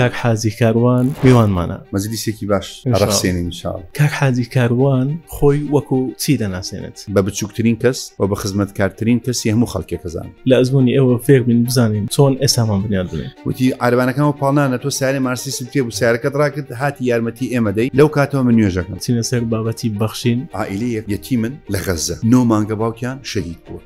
كاك حازي كاروان ميوان مانا مزيدی سێکی باش ڕەخسێنین انشاءالله. كاك حازي كاروان خوي وكو چی دەناسێنێت بە بچووکترین کەس و بە خزمەتکارترین کەسی هەموو خەڵکێک کەزان لە ئەزمموی ئێوە فێر بین بزانین چۆن ئێسامان بنیاد بنێ وتی عربانەکەمە پاڵنانە تۆ سارێ مارسیست پێ بوو سیارەکەت ڕاکرد هاتی یارمەتی ئێمە دەی لەو کاتەوە من نوێژەکەم چینە سەر بابەتی بەخشین عائیلەیەک یەتی من لە غەزە 9 مانگە باوکیان شەهید بووە.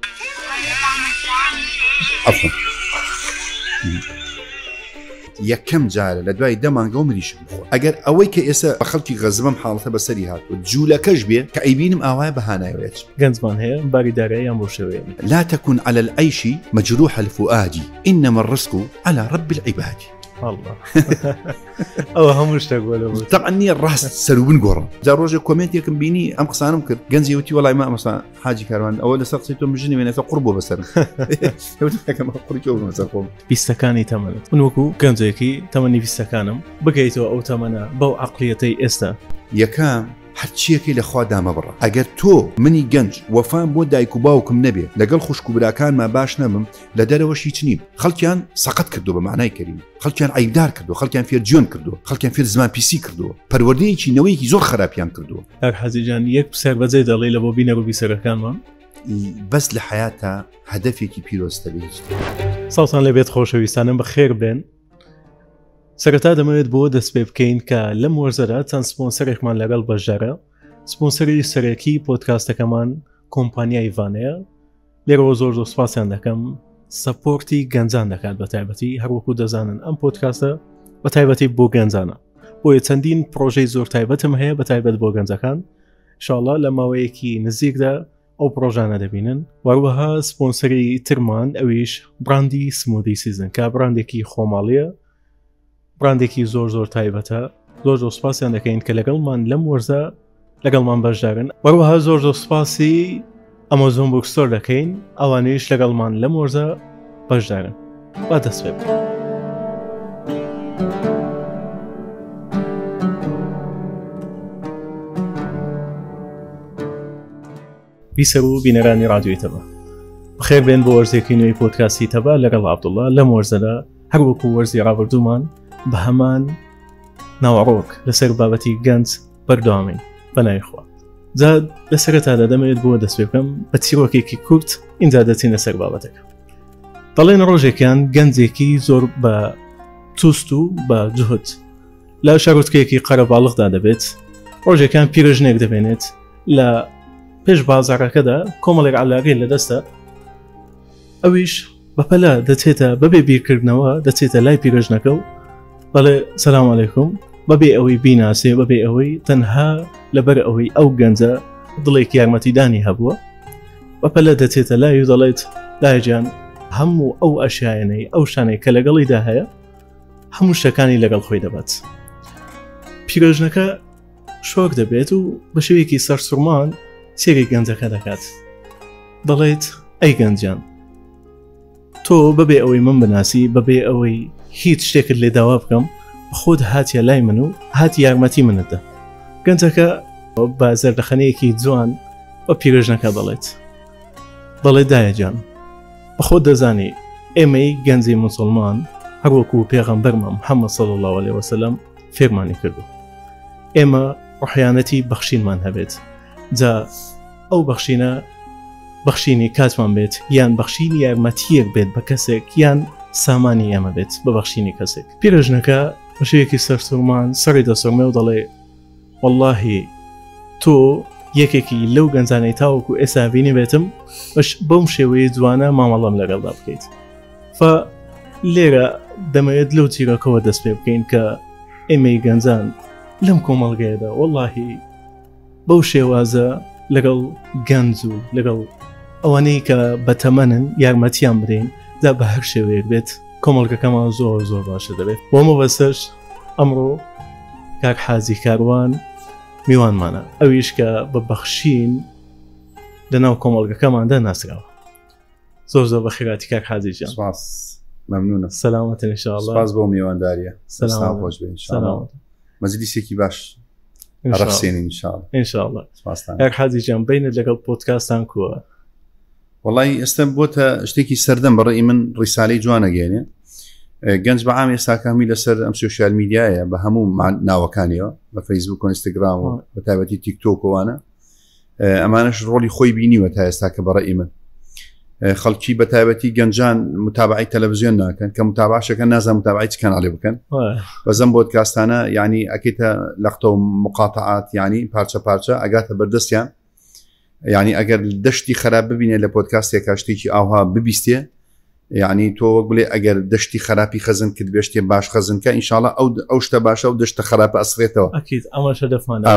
یەکەم جارە لە دوای 10 مانگە و مریشم بخۆ. ئەگەر ئەوەی کە ئێستا بە خەڵکی غەزبم حاڵەتە بەسەری هاتووە جوولەکەش بێ کە ئەیبینم ئاوایە بەهانایەوەیەت گەنجمان هەیە باریدارەیان بۆ شێوەیە لا تكن على العيش مجروح الفؤاد إنما الرزق على رب العباد. الله ئەوە هەموو شتێک وەلە طبعا نییە ڕاست سەروبن گۆڕم جا ڕۆژێک کۆمنتێکم بینی ئەم قسانم کرد گەنجی وتی وەڵای ما ئەمەسا حاجی کاروان ئەوە لەسەر قسەی تۆ مژنی وێنێتە قوڕ بۆ بەسەرم بیستەکانی تەمەنت من وەکو گەنجێکی تەمەنی بیستەکانم بگەیتەوە ئەو تەمەنە بەو عەقڵیەتەی ئێستا یەکەم هەرچیەکەی لە خوا دامە بڕە. ئەگەر تۆ منی گەنج وەفام بۆ دایک و باوکم نەبێ لەگەڵ خوشک و براکانمان باش نەبم لە دەرەوەش هیچ نیم. خەڵکیان سەقەت کردو بە معنای کەریم، خەڵکیان عیبدار کردو، خەڵکیان فێر جوێن کردو، خەڵکیان فێر زمان پیسی کردووە، پەروەردەیەکی نەوەیەکی زۆر خراپیان کردووە. هەر حەزیجان یەک سەر بەجێ دەڵێ لە بۆ بینەر و بیسەرەکانمان بەس لە حیاتە هەدەفێکی پیرۆستە بێت. ساڵتان لەبێت خۆشەویستانم بەخێر بێن. سەرەتا دەمەوێت بۆ دەست پێ بکەین کە لەم وەرزەدا چەند سپۆنسەرێکمان لەگەڵ بەشدارە. سپۆنسەری سەرەکی پۆدکاستەکەمان کۆمپانیای ڤانەیە. لێرەوە زۆر سوپاسیان دەکەم سەپۆرتی گەنجان دەکات بە تایبەتی هەروەکو دەزانن ئەم پۆدکاستە بە تایبەتی بۆ گەنجانە بۆیە چەندین پرۆژەی زۆر تایبەتم هەیە بە تایبەت بۆ گەنجەکان. ئینشاڵڵا لە ماوەیەکی نزیکدا ئەو پرۆژانە دەبینن. وەروەها سپۆنسەری ترمان ئەویش براندی سمودی سیزن کە براندێکی خۆماڵیە، براندێکی زۆر تایبەتە. زۆر سوپاسیان دەکەین کە لەگەڵمان لەم وەرزە لەگەڵمان بەشدارن. وەروەها زۆر سوپاسی ئەمازۆن بوکستۆر دەکەین ئەوانەیش لەگەڵمان لەم وەرزە بەشدارن. با دەست پێ بکەین. بیسەر و بینەرانی ڕادیۆی تەبە بەخێر بێن بۆ وەرزێکی نوێی پۆدکاستی تەبە لەگەڵ عەبدوڵڵا. لەم وەرزەدا هەروەکو وەرزی ڕابردوومان بە هەمان ناوەڕۆک لەسەر بابەتی گەنج بەردەوامین بەناویخوا. جا لەسەرەتادا دەمەوێت بۆ دەست پێ بکەم بە چیرۆکێکی کورت ئینجا دەچینە سەر بابەتەکە. دەڵێن ڕۆژێکیان گەنجێکی زۆر بە تووست و بە جوهد لە شارۆچکەیەکی قەرەباڵغدا دەبێت. ڕۆژێکیان پیرەژنێک دەبێنێت لە پێش بازاڕەکەدا کۆمەڵێک عەلاقەی لەدەستە. ئەویش بەپەلا دەچێتە بەبێ بیرکردنەوە دەچێتە لای پیرەژنەکە و بەڵێ سەلام عەلەیکوم بەبێ ئەوەی بیناسێ بەبێ ئەوەی تەنها لەبەر ئەوەی ئەو گەنجە دڵێک یارمەتیدانی هەبووە بەپەلا دەچێتە لای و دەڵێت دایجان هەموو ئەو ئەشیانەی ئەو شانەی کە لەگەڵیدا هەیە هەموو شتەکانی لەگەڵ خۆی دەبات. پیرۆژنەکە شۆک دەبێت و بە شێوەیەکی سەرسوڕمان سێری گەنجەکە دەکات. دەڵێت ئەی گەنجان تۆ بەبێ ئەوەی من بناسی بەبێ ئەوەی هیچ شتێکت لێ داوا بکەم خۆت هاتیە لای من و هاتی یارمەتی منتە. گەنجەکە بە زەردەخەنەیەکی جوان بە پیرۆژنەکە دەڵێت دایەجان بە خۆت دەزانی ئێمەی گەنجی موسڵمان هەروەکو پێغەمبەرمان محەممەد صلی الله علیه وسلم فێرمانی کردو ئێمە ڕحیانەتی بەخشینمان هەبێت. جا ئەو بەخشینە بەخشینی کاتمان بێت یان بەخشینی یارمەتیەک بێت بە کەسێک یان سامانی ئێمە بێت بە بەخشینی کەسێک. پیرۆژنەکە بە شێوەیەکی سەرسوڕمان سەری دەسوڕمێ و دەڵێ وەڵڵاهی تۆ یەکێکی لەو گەنجانەی تاوەکو ئێستا بینی بێتم بەم شێوەیە جوانە مامەڵەم لەگەڵدا بکەیت. لێرە دەمەوێت لەو چیرۆکەوە دەست پێ بکەین کە ئێمەی گەنجان لەم کۆمەڵگەیەدا وەڵڵاهی بەو شێوازە لەگەڵ گەنج و لەگەڵ ئەوانەی کە بەتەمەنن یارمەتیان بدەین دا بە هەر شێوەیەک بێت کۆمەڵگەکەمان زۆر باشە دەبێت. بۆمە بەسەر ئەمڕۆ کاک حازی کاروان میوانمانە ئەویش کە بە بەخشین لەناو کۆمەڵگەکەماندا ناسراوە. زۆر بەخێراتی کاک حازی جان. سپاس مەمنونە. سەلامەتن ئینشاءالله. سپاس بۆ میوانداریە. سەلام خۆش بێ ئینشاءالله. مەزیدی سێکی باش ڕەخسێنین ئینشاءالله. ئینشاءالله. کاک حازی جان بینت لەگەڵ پۆدکاستان کووە؟ وەڵی ئێستا بۆتە شتێکی سەردەم بەڕێی من ڕیسالەی جوانە گەێنێ گەنج بەعام ئێستاکەمی لەسەر ئەم سوشیال میدیایە بە هەموو ناوەکانیەوە بە فەیسبوک و ئینستاگرام و بە تایبەتی تیکتۆکەوانە ئەمانش ڕۆلی خۆی بینیوە تا ئێستا کە بەڕێی من خەڵکی بە تایبەتی گەنجان متابعی تەلەڤیزیۆن ناکەن کە متابعەشەکە نازان متابعی چ کەناڵێ بکەن بەزەم بۆدکاستانە ینی ئەکەیتە لەختە و مقاتعات ینی پارچە پارچە ئەگاتە بەردەستیان ینی ئەگەر دەشتی خراپ ببینێ لە پۆدکاستێکا شتێکی ئاوها ببیستێ یعنی تۆ وەک بڵێ ئەگەر دەشتی خراپی خەزن کرد بێشتێ باش خەزنکە ئینشاءڵڵا ئەو شتە باشە و دەشتە خراپە ئەسرێتەوە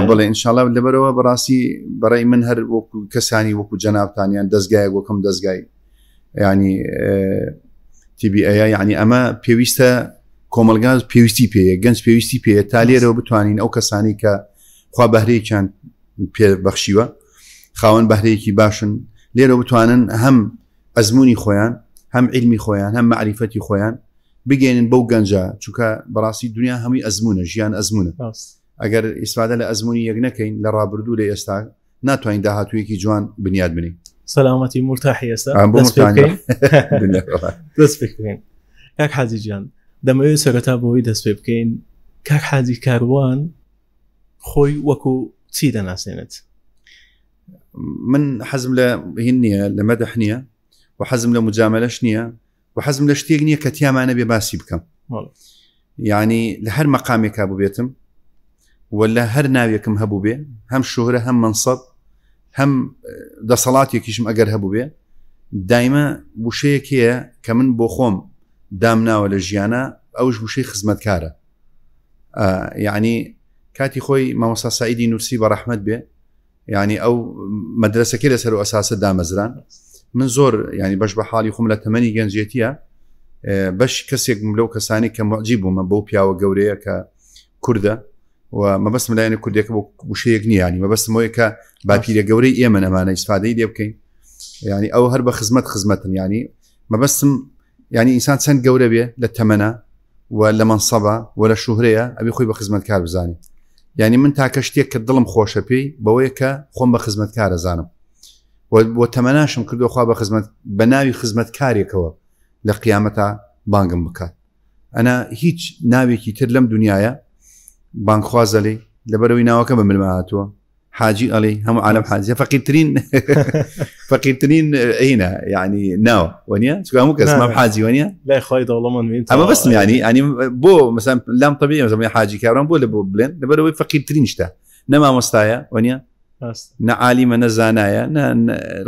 بڵێ ئینشاءڵڵا لەبەرەوە بەڕاستی بەڕێی من هەر وەکو کەسانی وەکو جەنابتانیان دەستگایە وەکەم دەستگای ینی TBA ینی ئەمە پێویستە کۆمەلگاز پێویستی پێیە گەنج پێویستی پێیە تا لێرەوە بتوانین ئەو کەسانی کە خوا بەهرەیەکیان پێبەخشیوە خاوەن بەهرەیەکی باشن لێرەوە بتوانن هەم ئەزمموی خۆیان هەم علمی خۆیان هەم معریفەتی خۆیان بگەێنن بەو گەنجە چونکە بەڕاستی دنیا هەمووی ئەزمونە ژیان ئەزمونە ئەگەر ئیسفادە لە ئەزمموی یەک نەکەین لە ڕابردوو لە ئێستا ناتوانین داهاتوویەکی جوان بنیاد بنین سەلامەتی مرتاحی ئێستا دەست بکەین کاک حاجی گیان دەمەوێت سەرەتا بۆی دەست پێ بکەین کاک حاجی کاروان خۆی وەکو چی دەناسێنێت من حەزم لە هین نییە لە مەدەح نییە و حەزم لە مجاملەش نییە و حەزم لە شتێک نییە کە تیامانە بێ باسی بکەم یعنی لە هەر مەقامێکا ببێتم ولا هەر ناوێکم هەبوو بێ هەم شوهرە هەم منسەب هەم دەسەڵاتێکیشم ئەگەر هەبوو بێ دایمە وشەیەکەیە کە من بۆ خۆم دامناوە لە ژیانە ئەوش وشەی خزمەتکارە یعنی کاتی خۆی مامۆستا سعیدی نورسی بە ڕەحمەت بێ یعنی ئەو مەدرسەکەی لەسەر و ئەساسە دامەزران من زۆر ینی بەش بە حاڵی خۆم لە تەمەنی گەنجێتیە بەش کەسێکم لەو کەسانی کە معجیب بوومە بەو پیاوە گەورەیە کە کووردە و مەبەستم لایەنە کوردێکە بۆ وشەیەک نییانی مەبەستمەوەی کە باپیرە گەورەی ئێمە نەمانە ئیسفادەی لێ بکەین ینی ئەو هەر بە خزمەتن ینی مەبەستم ینی ئینسان چەند گەورە بێ لە تەمەنە و لە منسەبە و لە شوهرەیە ئەبێ خۆی بە خزمەتکار بزانێ ینی من تاکە شتێک کە دڵم خۆشە پێی بەوەیە کە خۆم بە خزمەتکارە زانم و تەمەناشم کردوخوا بە خزمەت بە ناوی خزمەتکارێکەوە لە قیامەتە بانگم بکات ئەنا هیچ ناوێکی تر لەم دنیاە بانگخوازەڵێ لەبەرەوەی ناوەکە بە ملمە هاتووە حاجی ئەڵێ هەموو عالم حاجە فەقیرترین عینە یعنی ناوە وەنیە چکە هەموو کەس مام حاجی وەنیە لای خۆی دەوڵەمەند ئەمە بەستم ینی بۆ مەسەن لام طبیعی مەسەن حاجی کاران بۆ لە بۆ بڵێن لەبەرەوەی فەقیرترین شتە نە مامۆستایە وەنیە نە عالیمە نە زانایە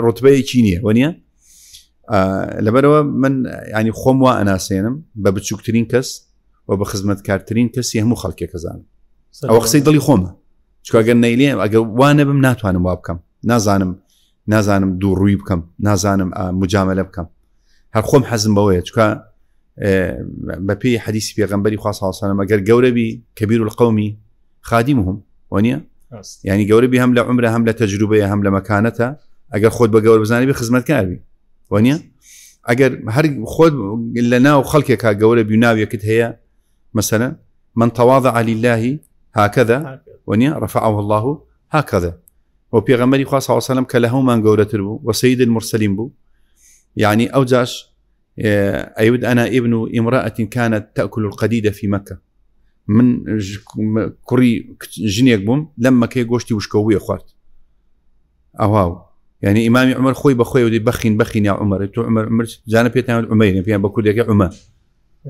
ڕوتبەیەکی نییە وەنیە لەبەرەوە من ینی خۆم وا ئەناسێنم بە بچووکترین کەس و بە خزمەتکارترین کەسی هەموو خەڵکێک زانم ئەوە قسەی دڵی خۆمە چکەگەر نەیلێ ئەگەر وانە بم ناتوانم وا بکەم نازانم دوو ڕووی بکەم نازانم مجاملە بکەم هەر خۆم حەزم بەوەیە چکە بە پێی حەدیسی پێغەمبەری خوا صلی الله علیه و سلم ئەگەر گەورەبی کەبیر القەومی خادیمهم وەنیە ینی گەورەبی هەم لە عمرە هەم لە تەجروبەیە هەم لە مەکانەتە ئەگەر خۆت بە گەورە بزانێ بێ خزمەتکاربی وەنیە ئەگەر هەر خۆت لە ناو خەڵکێکا گەورەبی و ناوێکت هەیە مثلا من تواضع لله هكذا ونيا رفعه الله هكذا وبيغمبري خاص صلى الله عليه وسلم كلهم من قولتر بو وسيد المرسلين بو يعني أوجاش أيود أنا ابن امرأة كانت تأكل القديد في مكة من كوري جنيك بوم لما كي قوشتي وشكوية خوات أو يعني إمامي عمر خوي بخوي ودي بخين يا عمر تو عمر جانب يتعامل عمر يعني بقول لك عمر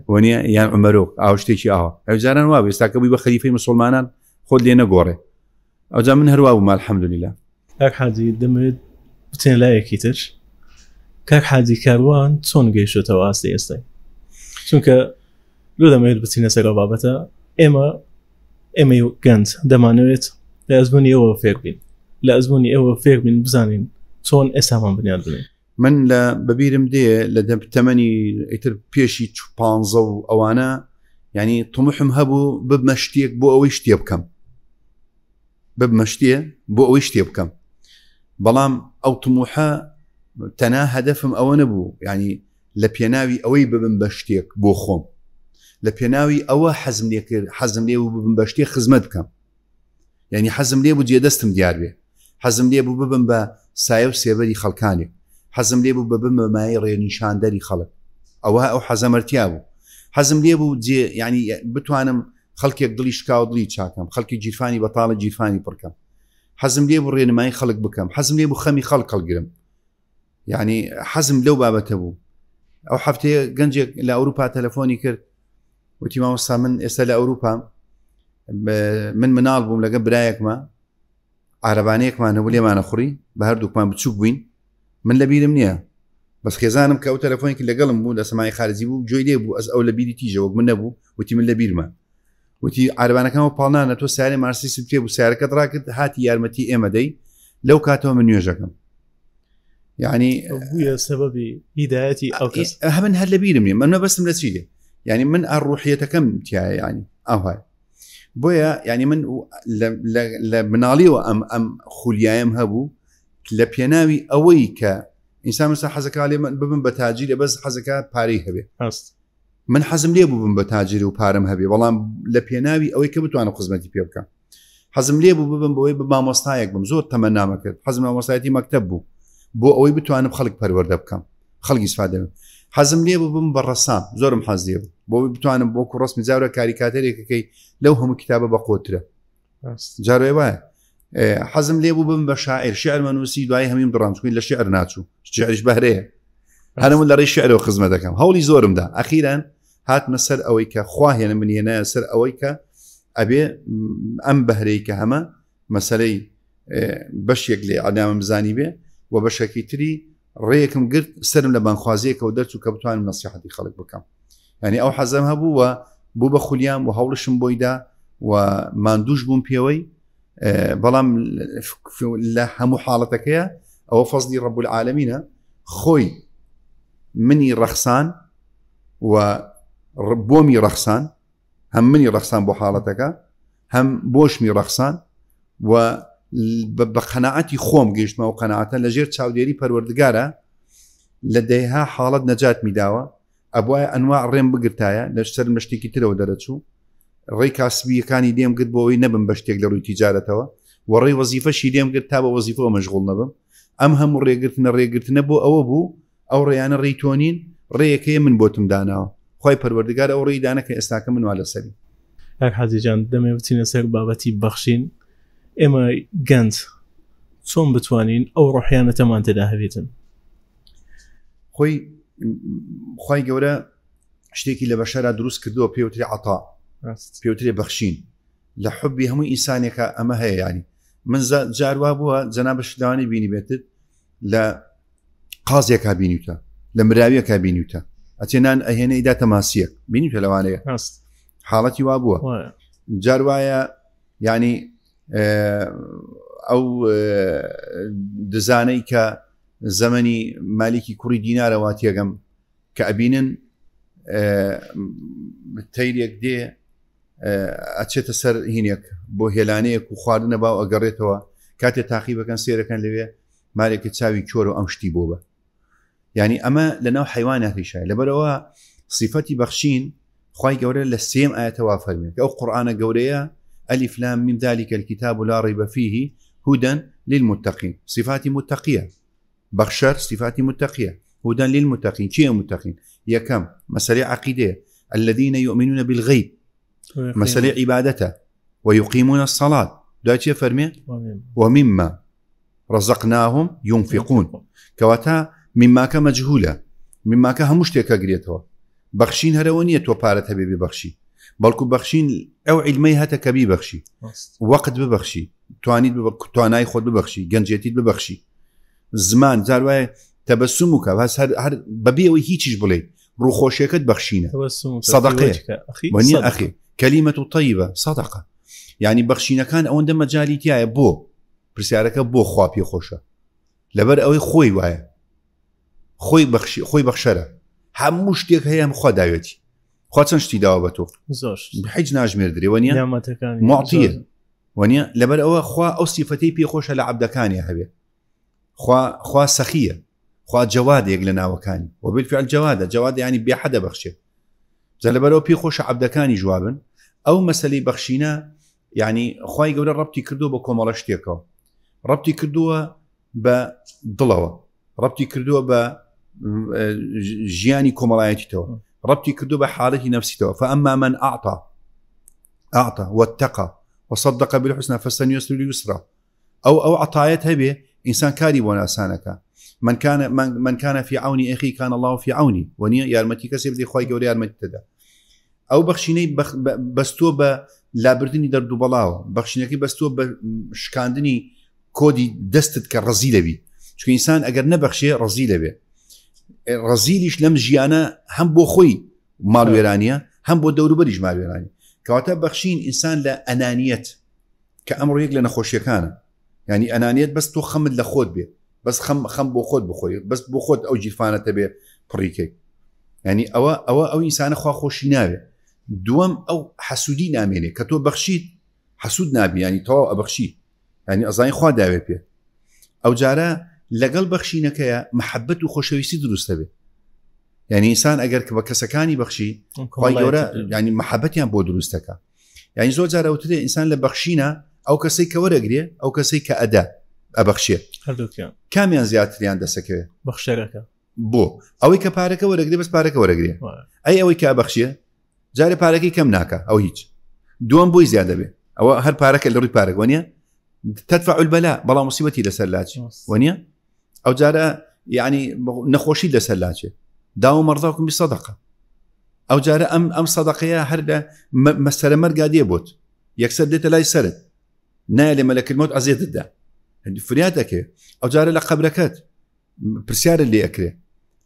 ونيا يعني عمروك أو شتيشي أو جاران وابي استاكبي بخليفة مسلمانان خود لينا قوري أو جا من هرواب ما الحمد لله كاك حاجي دمد بتين لايك كتر كاك حاجي كاروان تون جيشو تواسي استي چونك لو دمد بتين سر بابتا اما يو كانت دمانويت لازمني او فيربين لازمني او فيربين بزانين تون اسامن بنيان بنين من لا ببيرم دي لدم تمني يتر بيشي 15 وانا يعني طموحهم هبو بمشتيك بو اويشتي بكم بمشتيه بو اويشتي بكم بلام او طموحه تنا هدفهم او نبو يعني لبيناوي اوي بمشتيك بو خوم لبيناوي او حزم لي بمشتيك خدمت بكم يعني حزم لي بو جيدستم ديار بي حزم لي بو بم سايو سيبري خلكاني حزم لي بو بم ماي ري نشاندري خلق او حزمرتيابو حەزم لێ بوو ینی بتوانم خەڵکێک دڵی شکاو دڵی چاکەم خەڵکی جیرفانی بەتاڵە جیرفانی پڕکەم حەزم لێ بوو ڕێنمایی خەڵک بکەم حەزم لێ بوو خەمی خەڵک هەڵگرم ینی حەزم لەو بابەتە بوو ئەو هەفتەیە گەنجێک لە ئەوروپا تەلەفۆنی کرد وتی مامۆستا من ئێستا لە ئەوروپا من مناڵ بووم لەگە برایەکمە عارەبانەیەکمان هەبوو لێمانە خوڕی بە هەردووکمان بچووک بووین من لە بیرم نییە بەس خێزانم کە ئەو تەلەفۆنێکی لەگەڵم بوو لە سەمای خارجی بوو جۆی لێ بوو ئەس ئەو لە بیری تیژەوە من نەبوو وتی من لە بیرمە وتی عارەبانەکەمەوە پاڵنانە تۆ سیارێ مارسی پێ بوو سیارەکەت ڕاکرد هاتی یارمەتی ئێمە دەی لەو کاتەوە من نوێژەکەم یعنی بووە سەبەبی هیدایەتی ئەو کەس هەمن هەر لە بیرم نیە من بەستم لە چی دێ ینی من ئەڕوحیەتەکەم تایە ینی ئەوهای بۆیە ینی من لە مناڵیەوە ئەم خولیایم هەبوو لە پێناوی ئەوەی کە ئینسان مەسا حەزەکە لێ من ببم بە تاجیرە بەس حەزەکە پارەی هەبێ من حەزم لێ بوو بم بە تاجیر و پارەم هەبێ بەڵام لە پێناوی ئەوەی کە بتوانم خزمەتی پێ بکەم حەزم لێ بوو ببم بۆی بە مامۆستایەک بم زۆر تەمەنامە کرد حەزم مامۆستایەتی مەکتەب بوو بۆ ئەوەی بتوانم خەڵک پەروەردە بکەم خەڵکی استفادە بم حەزم لێ بوو بم بە ڕەسام زۆرم حەز لێ بوو بۆ بتوانم بۆکو ڕسمی جارە کاریکاتەرێکەکەی لەو هەموو کتابە بە قۆترە جارێ وایە حەزم لێ بوو بم بە شاعر شعر نووسی دوای هەمیم دڕامکوین لە شعر ناچوو شعریش بەهرەیە هەرمون لە ڕێی شعرەوە خزمەت دەکەم هەوڵی زۆرمدا ئەخیران هاتمە سەر ئەوەی کە خواهێنە منێنە سەر ئەوەی کە ئەبێ ئەم بەهرەی کە هەمە مەسەلەی بەشێک لێ ئادامم بزانی بێ و بەشێکی تری ڕێیەکم گرت سرم لە بانخوازیەکەەوە دەرچوو کە بتوانم نەسیحەتی خەڵک بکەم ینی ئەو حەزم هەبوو و بوو بە خولیام و هەوڵشم بۆیدا و ماندووش بووم پێوەی بەڵام لە هەموو حاڵەتەکەیە ئەوە فەزلی ڕەب العالەمینە خۆی منی ڕەخسان و بۆمی ڕەخسان هەم منی ڕەخسان بۆ حاڵەتەکە هەم بۆشمی ڕەخسان و بە قەناعەتی خۆم گەیشتمە و قەناعەتە لەژێر چاودێری پەروەردگارە لە دەیها حاڵەت نەجات میداوە ئەبوایە ئەنواع ڕێم بگرتایە لە سەر مشتێکی ترەوە دەرەچوو ڕێی کاسبیەکانی دێم گرت بۆەوەی نەبم بە شتێک لە ڕووی تیجارەتەوە و ڕێی وەزیفەشی دێم گرت تا بە وەزیفەوە مەشغوڵ نەبم ئەم هەموو ڕێگرتنە بۆ ئەوە بوو ئەو ڕێیانە ڕێیتۆنین ڕێیەکەیە من بۆتم داناوە خی پەروەردگار ئەو ڕێی دانە کە ئێستاکە منوا لەسەری هەر حەزیجان دەمێ بچینە سەر بابەتی بەخشین ئێمە گەنج چۆن بتوانین ئەو ڕۆحیانەتەمان تێدا هەبێتن خی گەورە شتێکی لە بەشەرا دروست کردووە پێوتری عتا پێوترێ بەخشین لە حبی هەموو ئینسانێکە ئەمە هەیە ینی من جاروا بووە جەنا بە شداوانی بینی بێتت لە قازێکا بینیوتە لە مراویەکە بینیوتە ئەتێنان ئەهێنە ئیدا تەماسیەک بینیوتە لەوانەیە حاڵەتی وا بووە جاروایە ینی ئەو دزانەی کە زەمەنی مالیکی کوڕی دینارەوە تێگەم کە ئەبینن تەیرێک دێ ئەچێتە سەر هینێک بۆ هێلانەیەک و خواردنە باو ئەگەڕێتەوە کاتێ تاقیبەکەن سێرەکەن لەوێ مالێکی چاوی کۆر و ئەم شتی بۆ بە ینی ئەمە لەناو حیواناتیشای لەبەرەوە صفەتی بەخشین خی گەورە لە سێم ئاەتەوە فەرمێت ئەو قورآنە گەورەیە ألف لام ميم ذلك الكتاب لا ريب فيه هدى للمتقين صفات متقية بخشر صفات متقية هدى للمتقين شيء متقين يا كم مسألة عقيدة الذين يؤمنون بالغيب مسألة عبادته ويقيمون الصلاة دايتي فرمي ومما رزقناهم ينفقون كواتا مما كمجهولة مما كهمشتك قريتها بخشين هرونية وبارتها ببخشي بەڵکو بەخشین ئەو عیلمەی هەتە کە بیبەخشی وەقت ببەخشی توانیت توانای خۆت ببەخشی گەنجێتیت ببەخشی زمان جاروایە تەبەسوم وکە هەر بەبێەوەی هیچیش بڵێ ڕووخۆشیەکەت بەخشینە سەدەقەیە وەنیە ئەخێ کەلیمەت و طەیبە سەدەقە یعنی بەخشینەکان ئەوەندە مەجالیتیایە بۆ پرسیارەکە بۆ خوا پێ خۆشە لەبەر ئەوەی خۆی وایە خۆی بەخشەرە هەموو شتێک هەیە هەم خوا داوێتی خوا چەند شتی داوە بە تۆ هیچ ناژمێردرێ وەنیە معتیە وەنیە لەبەر ئەوە خوا ئەو سیفەتەی پێخۆشە لە عەبدەکانی هەبێ خوا سەخیە خوا جەوادێک لە ناوەکانی وبالفعل جەواد ینی بێحەدە بەخشێ لەبەرەوە پێخۆشە عەبدەکانی جوابن ئەو مەسەلەی بەخشینە یعنی خوای گەورە ڕەبتی کردووە بە کۆمەڵە شتێکەوە ڕەبتی کردووە بە دڵەوە ڕەبتی کردووە بە ژیانی کۆمەڵایەتیتەوە ربطي كردو بحالتي نفسي. فأما من أعطى واتقى وصدق بالحسنى فسنيسر اليسرى أو عطايتها به إنسان كاري وناسانك من كان في عون أخي كان الله في عوني ونيا يارمتي كسب دي خوي جوري يارمتي تدا أو بخشيني بستو لابردني دردو بلاو بخشيني بستو بشكاندني كودي دستت كرزيلة بي شو إنسان أجر نبخشي رزيلة بي رزيليش لم جيانا هم بو خوي مالو إيرانيا هم بو دورو بريج مالو إيرانيا كواتب بخشين إنسان لأنانية كأمر يقل نخوش يكانا يعني أنانية بس تو خمد لخود بي بس خم بو خود بخوي بس بو خود أو جيفانة تبي بريكي يعني أو إنسان خوا خوشي نابي دوام أو حسودي ناميني كتو بخشيت حسود نابي يعني تو أبخشي يعني أظن خوا داوي بي أو جارا لقل بخشينك يا محبة وخوشويسي دروس تبي يعني إنسان أجر بكسكاني بخشي قايورا يعني محبتي عن بودروستك يعني زوج جارا وتدي إنسان لبخشينا أو كسي كورجري أو كسي كأداء أبخشي كم ينزيات عند سكة بخشرك بو أو كبارك ورجري بس بارك ورجري أي أو كأبخشي جاري باركي كم ناكا أو هيج دوم بوي زيادة به أو هر بارك اللي بارك ونيا تدفع البلاء بلا مصيبتي لسلاج ونيا أو جارا يعني نخوشي لسلاج داو مرضاكم بالصدقة أو جارا أم صدقية هردا مسألة مرقادية بوت يكسر ديت لا يسرد نال ملك الموت أزيد الدا فرياتك أو جارا لقبركات برسيار اللي أكله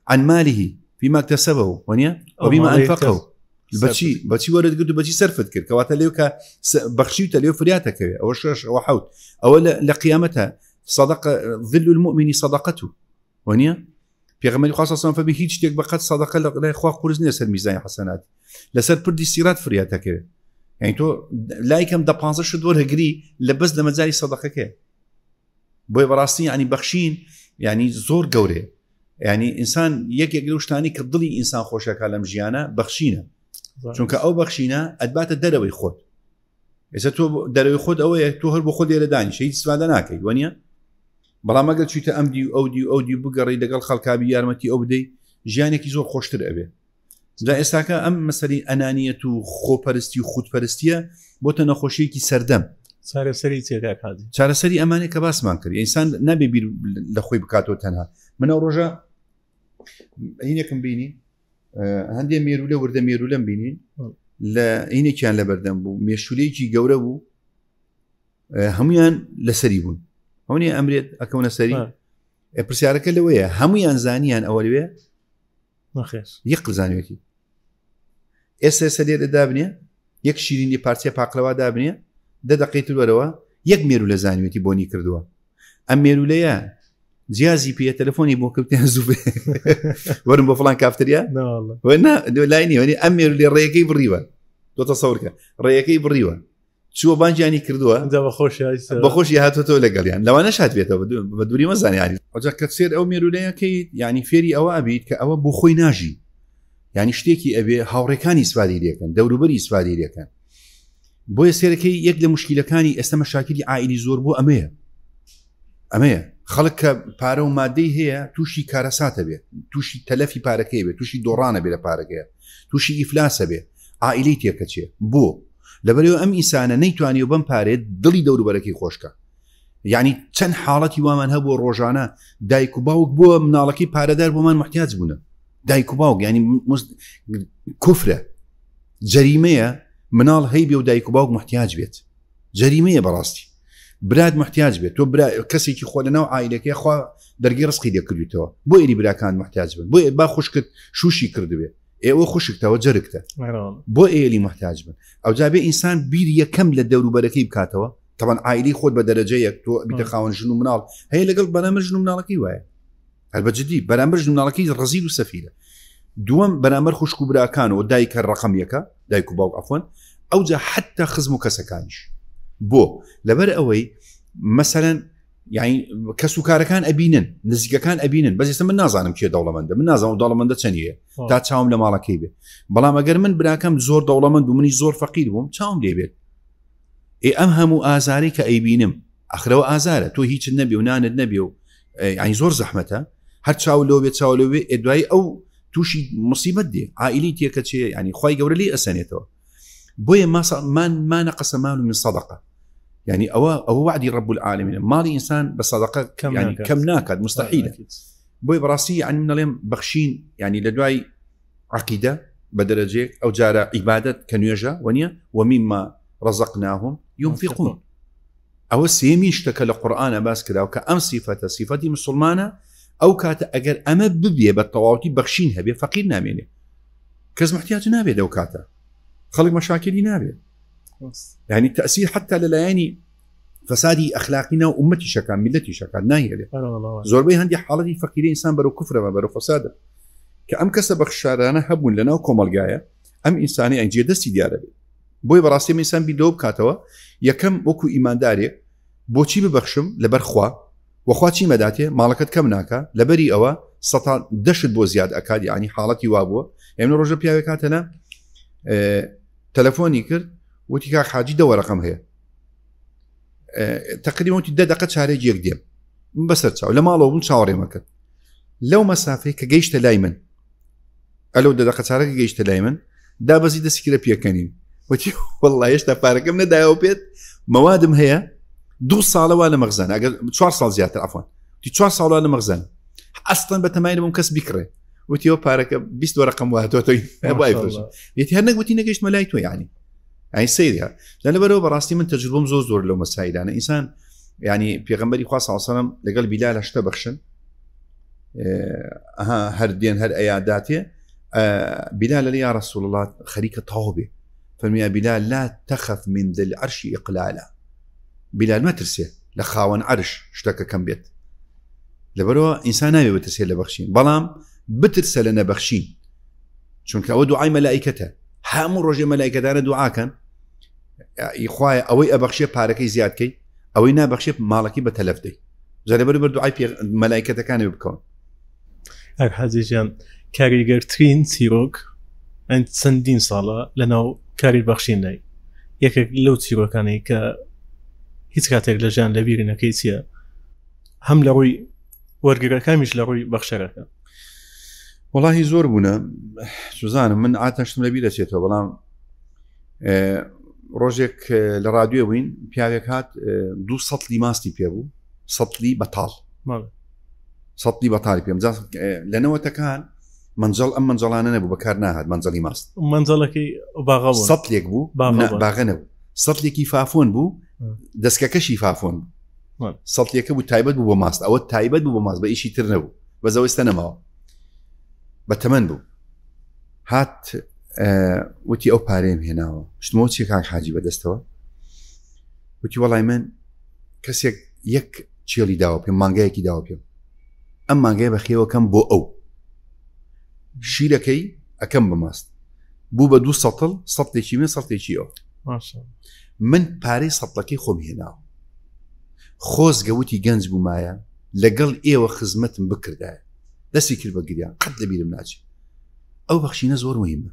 عن ماله فيما اكتسبه ونيا وبما أنفقه البتشي ورد قدو بتشي سرفت كر كواتا ليو بخشيت ليو فرياتك أو شرش أو حوت أو لقيامتها صدق ظل المؤمن صدقته ونيا في غمر خاصة فبي هيج تيك بقت صدقة لا إخوة قرزني لسر ميزان حسنات لسر بردي سيرات فرياتك يعني تو لايكم دا 15 دور هجري لبس لما زالي صدقة كه بوي براسي يعني بخشين يعني زور قوري يعني إنسان يقولوش تاني كضلي إنسان خوشة كلام جيانا بخشينا چونك أو بخشينا أدبات الدروي خود إذا تو دروي خود أو تو هرب خود يرداني شيء استفادة ناكي ونيا بلا ما قلت شو تأمدي أودي بقري دقل خلق بيارمتي أو بدي جيانك يزور خوشتر أبي دا إستاكا أم مثلا أنانية وخو برستي وخود برستية بوتنا خوشيكي سردم سارة سري تيجاك هذه سارة سري أمانة كباس ما نكر إنسان نبي بير لخوي بكاتو تنها من أورجا هنا كم بيني هندي ميرولة ورد ميرولة بيني لا هنا كان لبردم بو ميشولي كي جورا بو هميان لسريبون هوني أمريت أكون سري برسيارك اللي ويا هميان زانيان أول ويا ما خير يقل زانيوتي سدير دابنيا يك شيريني بارتيا باقلوا دابنيا ده دقيقة الوروا يك ميرولة زانيوتي بوني كردوا أم ميرولة جهازي بيه تلفوني بوكبتين زوفي ورم بفلان كافتريا لا والله وانا لايني واني امير اللي ريكي بالريبه تو تصورك ريكي بالريبه شو بانجاني كردوها انت بخوش يا هاتو لقال يعني لو انا شات بيته بدوري مزان يعني وجاك تصير او ميروليا كي يعني فيري او ابيد كاو بوخوي ناجي يعني شتيكي ابي هاوريكاني اسفادي لي كان دوربري اسفادي لي كان بو يسيركي يقل مشكله كاني است مشاكل عائلي زور بو اميه خلق بارو مادي هي توشي كارسات بي توشي تلفي باركي بي توشي دورانه بي باركي توشي افلاس بي عائلتي كتشي بو لبريو ام انسان نيتواني وبن بارد دلي دور بركي خوشكا يعني تن حالتي ومن هبو روجانا دايكو باوك بو منالكي بارادار بو من محتاج بونا دايكو باوك يعني كفره جريمه منال هيبي ودايكو باوك محتاج بيت جريمه براستي براد محتاج بيت تو برا كسي كي خولنا عائلك يا خو درجي رزقي ديك كليتو بو إلي برا كان محتاج بيت بو با خوشك شوشي كرد بي اي او خوشك تو جركته بو إلي محتاج بيت او جابي انسان بيريه كامله دور بركي بكاتوا طبعا عائلي خود بدرجه تو بتخاون شنو منال هي لقلب برامج شنو منالكي واي هل بجدي برامج شنو منالكي رزيل وسفيله دوم برامج خوشكو برا كانوا دايك الرقم يكا دايكو باو عفوا او جا حتى خزمو كسكانش بو لبر اوي مثلا يعني كسوكاركان ابينن نزيكان ابينن بس يسمى نازانم كي دولمند من نازان دولمند ثانيه تا تشاوم لمالكيبه بلا ما غير من براكم زور دولمند ومني زور فقير بوم تشاوم ليبيت اي امهم ازاري كايبينم اخرو ازاره تو هيك النبي ونان النبي يعني زور زحمته هر تشاو لو بيت تشاو لو ادواي او تووشی مصیبەت دێ عائیلی تێکە چێ ینی خی گەورە لی ئەسەنێتەوە بۆیە ما نقص مال من صدقة يعني أو وعدي رب العالمين مالي إنسان بصدقة يعني كم ناكد مستحيلة بوي براسي يعني من اليوم بخشين يعني لدواي عقيدة بدرجة أو جارة عبادة كنيجة ونيا ومما رزقناهم ينفقون أو السيمي اشتكى القرآن باس كذا وكأم صفتي مسلمانة أو كات أجر أما ببيه بالطواوتي بخشينها بيه فقير نامينه كز محتاج نابي دو كاتا خلق مشاكل نابي يعني التأثير حتى للاياني فسادي أخلاقنا وأمتي شكا ملتي شكا ناهي له زوربي هندي حالتي فقيرين إنسان برو كفر ما برو فساد كأم كسب خشارنا هبون لنا وكمال جاية أم إنساني أنجي دستي دياله بوي براسي من إنسان بدوب كاتوا يكم وكو إيمان داري بوشي ببخشم لبرخوا وخواتي مداته مالكت كم ناكا لبري أوا سطع دشت بو زياد أكاد يعني حالتي وابو يعني من رجل بياوي كاتنا تلفوني كر وتيكاك حاجي دوا رقم هي تقريبا وتي دقيقة شهري جيك ديم بس تساو لما لو بن شاوري مكت لو مسافة كجيش تلايمن ألو دقيقة شهري كجيش تلايمن دا بزيد سكيلة بيكانين وتي والله يشتا فارق من دايو بيت موادم هي 2 صالة ولا مخزن أقل 4 صال زيادة عفوا تي 4 صال ولا مخزن أصلا بتماين ممكس بكرة وتيو بارك بيست رقم واحد وتوي أبغى يفرج يتهنق وتي نجيش ملايتو يعني سيرها لأن برو براستي من تجربة زور لو مساعدة أنا إنسان يعني بيغمبري خاصة عليه وسلم لقال بلال اشتبخشن هر دين هر أياداتي بلال لي يا رسول الله خريك طوبة فالميا بلال لا تخف من ذي العرش إقلالا بلال ما ترسي لخاون عرش اشتكى كم بيت لبرو إنسان نبي بترسي لبخشين بلام بترسل لنا بخشين شون كأو دعاء ملائكته هامو رجع ملائكته أنا دعاء كان إخوة أوي أبخشي باركي زياد كي أوي نا بخشي مالكي بتلفدي زي برو دعاء ملائكته كانوا بكون هر حزيجان كاريجر ترين سيروك عند سندين صالة لأنه كاري بخشين لي يك لو تسيرو كاني ك هیچ کاتێک لە ژیان لە بیری نەکەی چییە هەم لە ڕووی وەرگرەکەمیش لە ڕووی بەخشەرەکە وڵاهی زۆر بوونە سوزانم من ئاتەشتم لە بیر دەچێتەوە بەڵام ڕۆژێک لە ڕادیۆ بووین پیاوێک هات 2 سەتلی ماستی پێبوو سەتلی بەتاڵ سەتلی بەتاڵی پێم لەنەوەتەکان منجڵ ئەم منجڵانە نەبوو بەکار ناهات منجڵی ماست منجڵەکەی باغا بوو سەتلێک بوو باغە نەبوو سەتلێکی فافۆن بوو دەستکەکەشی فافۆن سەڵتیەکە بوو تایبەت بوو بۆ ماست ئەوە تایبەت بوو بۆ ماست بە ئیشی تر نەبوو بەزەوەستە نەماوە بە تەمەن بوو هات وتی ئەو پارەیەم هێناوە شتمەوە چی کاک حاجی بەدەستەوە وتی وەڵای من کەسێک یەک چێڵی داوە پێم مانگایەکی داوە پێم ئەم مانگای بەخێوەکەم بۆ ئەو شیرەکەی ئەەکەم بە ماست بوو بە 2 سەتڵ سەڵتێکی من سەڵتێکی ئەو من پارەی سەڵەکەی خۆم هێناوە خۆزگەوتی گەنج بوومایە لەگەڵ ئێوە خزمەتم بکردایە دەستی کرد بە گریان قەت لە بیرم ناچێت ئەو بەخشینە زۆر مهمە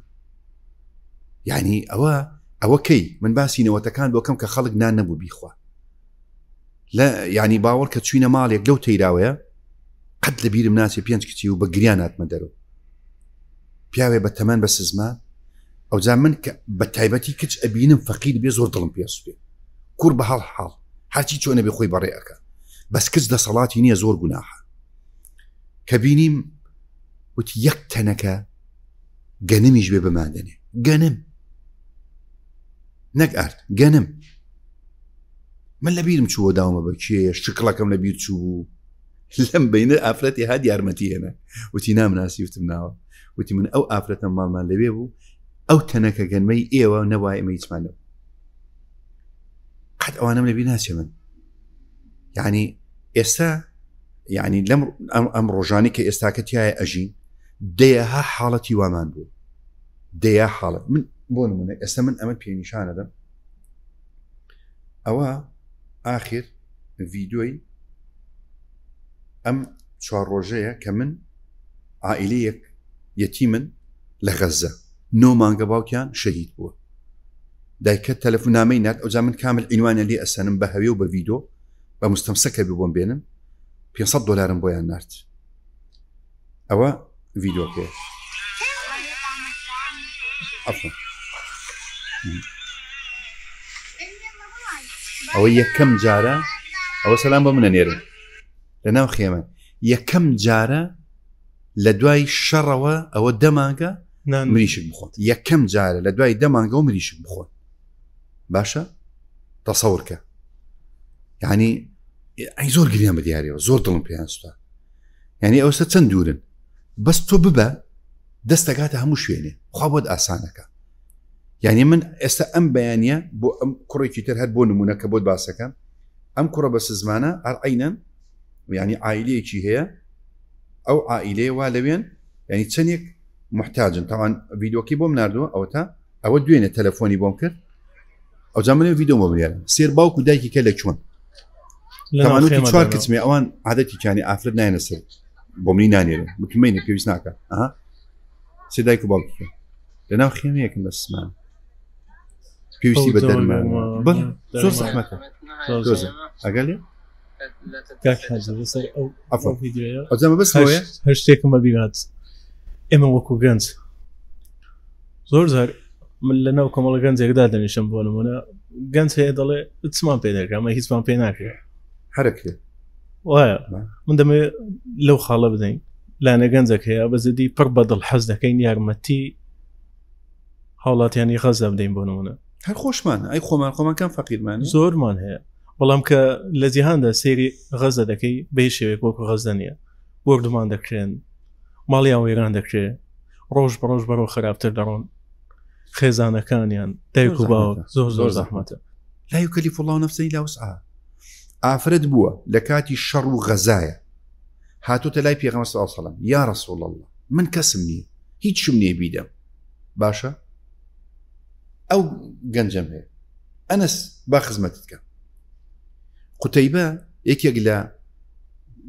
یعنی ئەوە کەی من باسی نەوەتەکان بۆکەم کە خەڵک نان نەبوو بیخوا لە یعنی باوەڕ کە چوینە ماڵێک لەو تەیراوەیە قەت لە بیرم ناچێت 5 کچی و بە گریان هاتمە دەرەوە پیاوێ بە تەمەن بە سزمان ئەو جا من کە بە تایبەتی کچ ئەبینم فەقیر بێ زۆر دڵم پێسوێ کوور بە حاڵ هەرچی چۆنە بێ خۆی بەڕێەکە بەس کچ دەسەڵاتی نییە زۆر گوناحە کە بینیم وتی یەک تەنەکە گەنمیش بێ بمادەنێ گەنم نەک ئارد گەنم من لە بیرم چووە داومە بە کێ شکڵەکەم لە بیر چوو لەم بینە ئافرەتی هات یارمەتی هێنا وتی نامناسی وتم ناوە وتی من ئەو ئافرەتە ماڵمان لەوێ بوو ئەو تەنەکە گەنمەی ئێوە نەوای ئەمە هیچمانەوە قەت ئەوانەم لەبی ناچێ من یعنی ئێستا یعنی لەم ئەم ڕۆژانی کە ئێستاکەتیایە ئەژین دەیەها حاڵەتی وامان بوو دەیە حاڵەت من بۆ نمونە ئێستا من ئەمە پێنیشانەدەم ئەوە ئاخر ڤیدۆی ئەم 4 ڕۆژەیە کە من عائیلەیەک یەتیمن لە غەزە 9 مانگە باوکیان شەهید بووە دایکە تەلەفۆنامەی نات ئەوجا من کامل عنوانە لێ ئەسەنم بە هەوێ و بە ڤیدۆ بە مستەمسەکە بۆم بێنن $500 بۆیان نارد ئەوە ڤیدۆکێ عفوا ئەوە یەکەم جارە ئەوە سەلام بە منە نێرن لەناو خێمە یەکەم جارە لە دوای شەڕەوە ئەوە دەمانگە مریشک بخۆن یەکەم جارە لە دوای دەمانگە و مریشک بخۆن باشە تەسەورکە یعنی ئەی زۆر گریان بە دیارەوە زۆر دڵم پێیان سوتا یعنی ئەوستا چەند دوورن بەس تۆ ببە دەستەکاتە هەموو شوێنێ خوا بۆت ئاسانەکە یعنی من ئێستا ئەم بەیانە بۆ ئەم کوڕێکی تر هەر بۆ نمونە کە بۆت باسەکەم ئەم کوڕە بە سزمانە ئەرعینەن یعنی عائلەیەکی هەیە ئەو عائلەیە وا لەوێن یعنی چەندێک محتاجن تاوان ڤیدۆکی بۆم نردووە ئەوە تا ئەوە دوێنێ تەلەفۆنی بۆم کرد ئەو جامنێ ڤیدۆ بۆ بنێرن سێر باوک و دایکی کە لە چۆن تەمانوتی چوار کچمێ ئەوان عادەتی کانی ئافرەت نایەنە سەر بۆ منی نانێرن متمەینە پێویست ناکە ئەها سێ دایک و باوکی لەناو خێمەیەکم بە سزمان پێویستی بە دەرمان زۆر زەحمەتە ئەگەڵێ ئەوجەمە بەس هەر شتێکم بەبیرات ئێمە وەکو گەنج زۆر زار من لە ناو کۆمەڵە گەنجێکدا دەنیشم بۆ نمونە گەنج هەیە دەڵێ چمان پێ دەکەم ئەمە هیچمان پێ ناکرێت حرەکێ وایە من دەمێ لەو خاڵە بدەین لانە گەنجێک هەیە بەزدی پڕ بەدڵ حەز دەکەین یارمەتی هاوڵاتیانی غەزە بدەین بۆ نمونە هەر خۆشمان ئەی خۆمان کەم فەقیرمان زۆرمان هەیە بەڵام کە لە جیهاندا سێری غەزە دەکەی بە شێوەیەک وەکو غەزە نییە بردومان دەکرێن ماڵیان وێران دەکرێت ڕۆژ بە ڕۆژ بەرەو خراپتر دەڕۆن خێزانەکانیان دایک و باوک زۆر زەحمەتە لا يكلف الله نفسا إلا وسعها ئافرەت بووە لە کاتی شەڕ و غەزایە هاتوتە لای پێغەمبەر صلی الله علیه وسلم یا رسول الله من کەسم نییە هیچ شم نییە بیدەم باشە ئەو گەنجەم هەیە ئەنەس با خزمەتت کە قوتەیبە یەکێک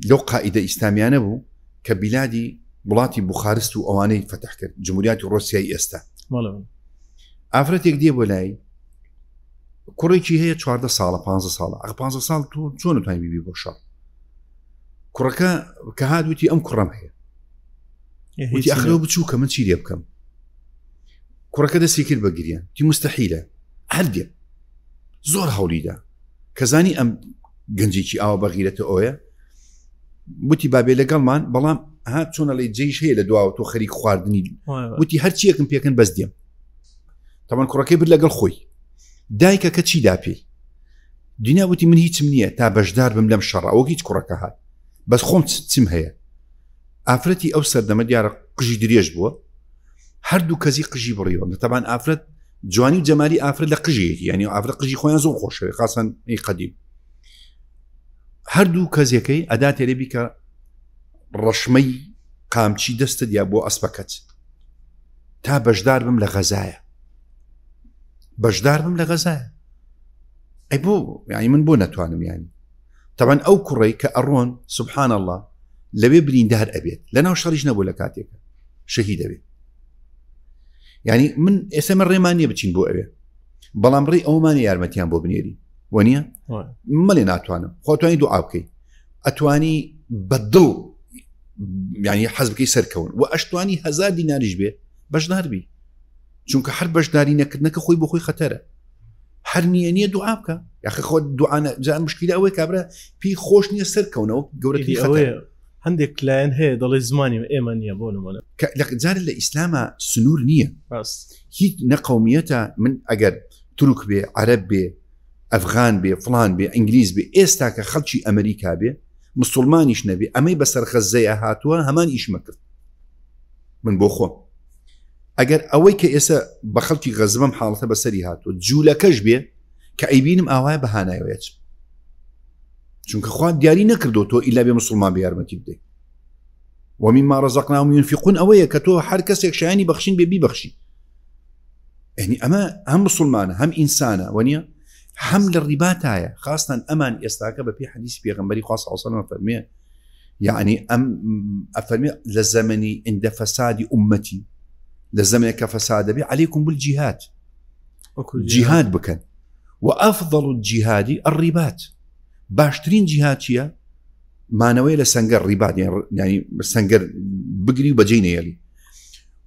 لەو قائیدە ئیسلامیانە بوو کە بیلادی وڵاتی بوخارست و ئەوانەی فتح کرد جمهوریەتی ڕۆسیای ئێستا ئافرەتێک دێ بۆ لای کوڕێکی هەیە 14 ساڵە 15 ساڵە 15 ساڵ تۆ چۆن توانی بیبی بۆ شەڕ کوڕەکە کە هادوتی ئەم کوڕەم هەیە وتی ئەخرەوە بچوو کە من چی لێ بکەم کوڕەکە دەستی کرد بە گریان تی مستەحیلە هەردێ زۆر هەوڵیدا کەزانی ئەم گەنجێکی ئاوە بەغیرەتە ئەوە وتی بابێ لەگەڵمان بەڵام هات چۆنە لەی جێیش هەیە لە دواوە تۆ خەریک خواردنی وتی هەرچیەکم پێکەن بەس دێم تاوان کوڕەکەی برد لەگەڵ خۆی دایکە کە چی داپێی دینا وتی من هیچم نییە تا بەشدار بم لەم شەڕ ئەوە هیچ کوڕەکە هات بەس خۆم چیم هەیە ئافرەتی ئەو سەردەمە دیارە قژی درێژ بووە هەردوو کەزی قژی بڕیەوە تەبان ئافرەت جوانی و جەمالی ئافرەت لە قژەیەکی ینی ئافرەت قژی خۆیان زۆر خۆشەوێ خاصەن ئەی قەدیم هەردوو کەزیەکەی ئەدا تێرەبی کە ڕەشمەی قامچی دەستە دیا بۆ ئەسپەکەت تا بەشدار بم لە غەزایە بەشدار بم لە غەزایە ئەی بۆ یعنی من بۆ نەتوانم یانی تەبان ئەو کوڕی کە ئەڕۆن سبحان الله لەوێ بریندار ئەبێت لەناو شەڕیش نەبوو لە کاتێکە شەهید دەبێت یعنی من ئێستا من ڕێمان نییە بچین بۆ ئەوێ بەڵام ڕێی ئەومانی یارمەتیان بۆ بنێری وە نییە مەڵێ ناتوانم خۆتوانی دوعا بکەی ئەتوانی بەدڵ یعنی حەز بکەی سەرکەون و ئەشتوانی 1000 دیناریش بێ بەشدار بی چونکە هەر بەشداری نەکردنەکە خۆی بۆ خۆی خەتەرە هەر نییە دوعا بکە یاخی خۆ دوعانە جان مشکلە ئەوەی کابرا پێی خۆش نییە سەرکەونەوە گەورەی خەتەرە هەندێک لایەن هەیە دەڵێ زمانی ئێمە نییە بۆ نمونە جارە لە ئیسلامە سنوور نییە هیچ نەقەومیەتە من ئەگەر تورک بێ عەرەب بێ ئەفغان بێ فڵان بێ ئینگلیز بێ ئێستا کە خەڵکی ئەمریکا بێ مسلمانیش نەبێ ئەمەی بەسەر خەزەیە هاتووە هەمان ئیشمە کرد من بۆ خۆم ئەگەر ئەوەی کە ئێستا بە خەڵکی غەزبم حاڵەتە بەسەری هاتووە جوولەکەش بێ کە ئەیبینم ئاوایە بەهانایەوەیەت چونکە خوا دیاری نەکردو تۆ ئیلا بێ مسلمان بە یارمەتی بدەیت ومما رزقناهم ينفقون ئەوەیە کە تۆ هەر کەسێک شایانی بەخشین بێ بیبەخشی یعنی ئەمە هەم مسلمانە هەم ئینسانە وەنیە هەم لە ڕیباتایە خاستان ئەمان ئێستاکە بە پێی حەدیث پێغەمبەری خوا صلی الله علیه وسلم فەرمێ یعنی ئەم ئەفەرمێ لە زەمەنی عند فەسادی ئومەتی لە زەمانێک کە فەساد دەبێ عەلەیکم بالجیهاد جیهاد بکەن وأفضل الجهاد الرباط باشترین جیهاد چییە مانەوەی لە سەنگەر ڕیبات یعنی سەنگەر بگری و بەجێ نێڵی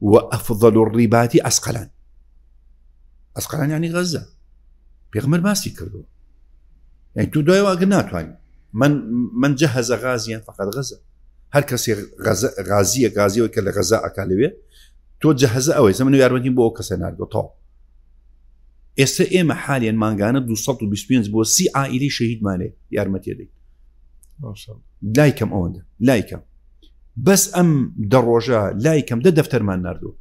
وأفضل الرباط ئەسقەلان ئەسقەلان ینی غەزە پێغمبەر باسی کردو یعنی تو دوای واگە ناتوانین من جەهەزە غازیان فقط غەزە هەر کەسێ غازیەوەی کە لە غەزا ئەکا لەوێ تۆ جەهەزە ئەوەی زەمن یارمەتی بۆ ئەو کەسە ناردۆ تاو ئێستا ئێمە حالیان مانگانە 225 بۆ 30 عائیلەی شەهیدمانێ یارمەتی دەین لای کەم ئەوەندە لای کەم بەس ئەم دەڕۆژە لای کەم دەفتەرمان ناردوو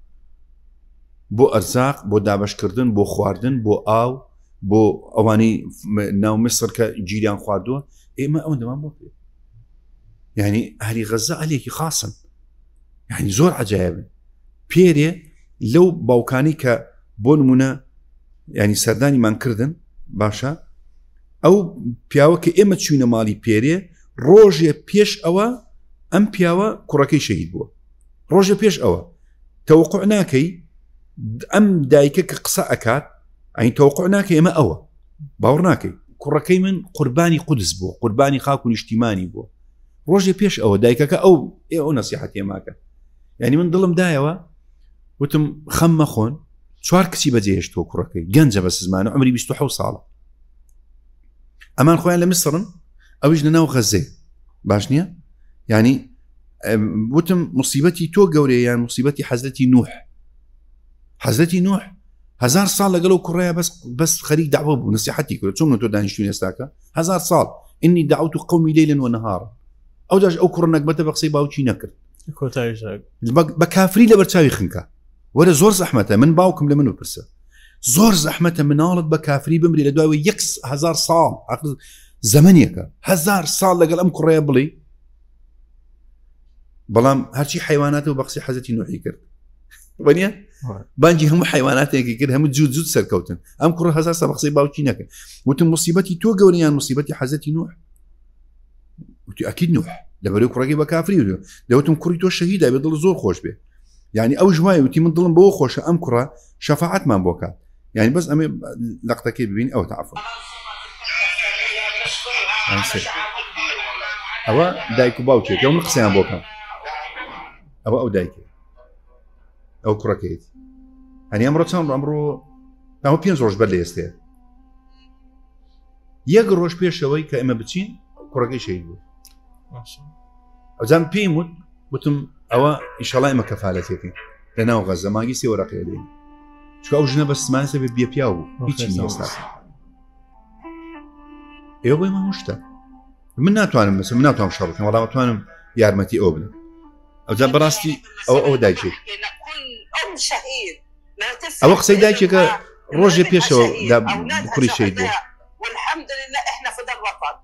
بۆ ئەرزاق بۆ دابشکردن بۆ خواردن بۆ ئاو بۆ ئەوانی ناو مصر کە گیریان خواردووە ئێمە ئەوەندەمان بۆ پێ یعنی هەری غەزە ئەلێکی خاصن یعنی زۆر عەجایبن پێرێ لەو باوکانی کە بۆ نمونە ینی سەردانیمان کردن باشە ئەو پیاوە کە ئێمە چوینە ماڵی پێرێ ڕۆژێ پێش ئەوە ئەم پیاوە کوڕەکەی شەهید بووە ڕۆژە پێش ئەوە تەوقع ناکەی ئەم دایکە کە قسە ئەکات ئەین تەوقع ناکەی ئێمە ئەوە باوەڕ ناکەی کوڕەکەی من قوربانی قودس بووە قوربانی خاک و نیشتیمانی بووە ڕۆژێ پێش ئەوە دایکەکە ئەو نەسیحەتی ماکە یعنی من دڵم دایەوە وتم خەم مەخۆن 4 کچی بەجێهێشتووە کوڕەکەی گەنجە بە سزمانە عمری 27 ساڵە ئەمان خۆیان لە میسرن ئەویش لەناو غەزێ باش نییە ینی وتم مصیبەتی تۆ گەورەیە یان مصیبەتی حەزرەتی نوح 1000 ساڵ لەگەڵ و کوڕەیە بەس خەریک داوە بوو نسیحەتی کرد چۆن تۆ دانیشتوی ئێستاکە 1000 ساڵ ئینی دعوت قومی ليلا ونهارا ئەو داش ئەو کوڕ نەکبەتە بە قسەی باوکی نەکرد بە کافری لە بەرچاوی خنکە وەرە زۆر زەحمەتە من باوکم لە من بپرسە زۆر زەحمەتە مناڵت بە کافری بمری لە دوای 1000 ساڵ زەمنێکە 1000 ساڵ لەگەڵ ئەم کوڕەیە بڵێ بەڵام هەرچی حیواناتەوە بە قسەی حەزەتی نوحی کرد وەنیە بانجی هەموو حیواناتێکی کرد هەموو جوود سەرکەوتن ئەم کوڕە 1000 ساڵ بە قسەی باوکی نەکرد وتم مصیبەتی تۆ گەورەیان مصیبەتی حەزەتی نوح وتی ئەکید نوح لەبەرەوەی کوڕەکەی بە کافری وتم دەوتم کوڕی تۆ شەهیدە بێ دڵ زۆر خۆش بێ يعني ئەو ژوای وتی من دڵم بەوە خۆشە ئەم کوڕە شەفاعەتمان بۆ کات يعني بەس ئەمێ لەقتەکەی ببین ئەو تعفو ئەوە دایک و باوکێک ئەو من قسەیان بۆ کەم ئەوە ئەو دایکێ ئەو کوڕەکەیت هەنی ئەمڕۆ چەند ئەمڕۆ 5 ڕۆژ بەر لە ئێستەیە 1 ڕۆژ پێشەوەی کە ئێمە بچین کوڕەکەی شەهید بوو ئەوجان پێی وتم ئەوە ئیشەڵای ئمە کەفالەتێکی لەناو غەزە مانگی 3 وەرەقەیە لێن چکە ئەو ژنە بە سمانسە بێ بێپیا بوو هیچی نیەستا ئێوە بۆی مە شتە من ناتوانم من ناتوانم شەڕ بکەم وەڵام ئەتوانم یارمەتی ئەو بنم ئەوجا بەڕاستی ئەوە دایکێک ئەوە قسەی دایکێکە ڕۆژێ پێشەوە کوڕی شەهید بوو والحمد لله احنا في دار وطن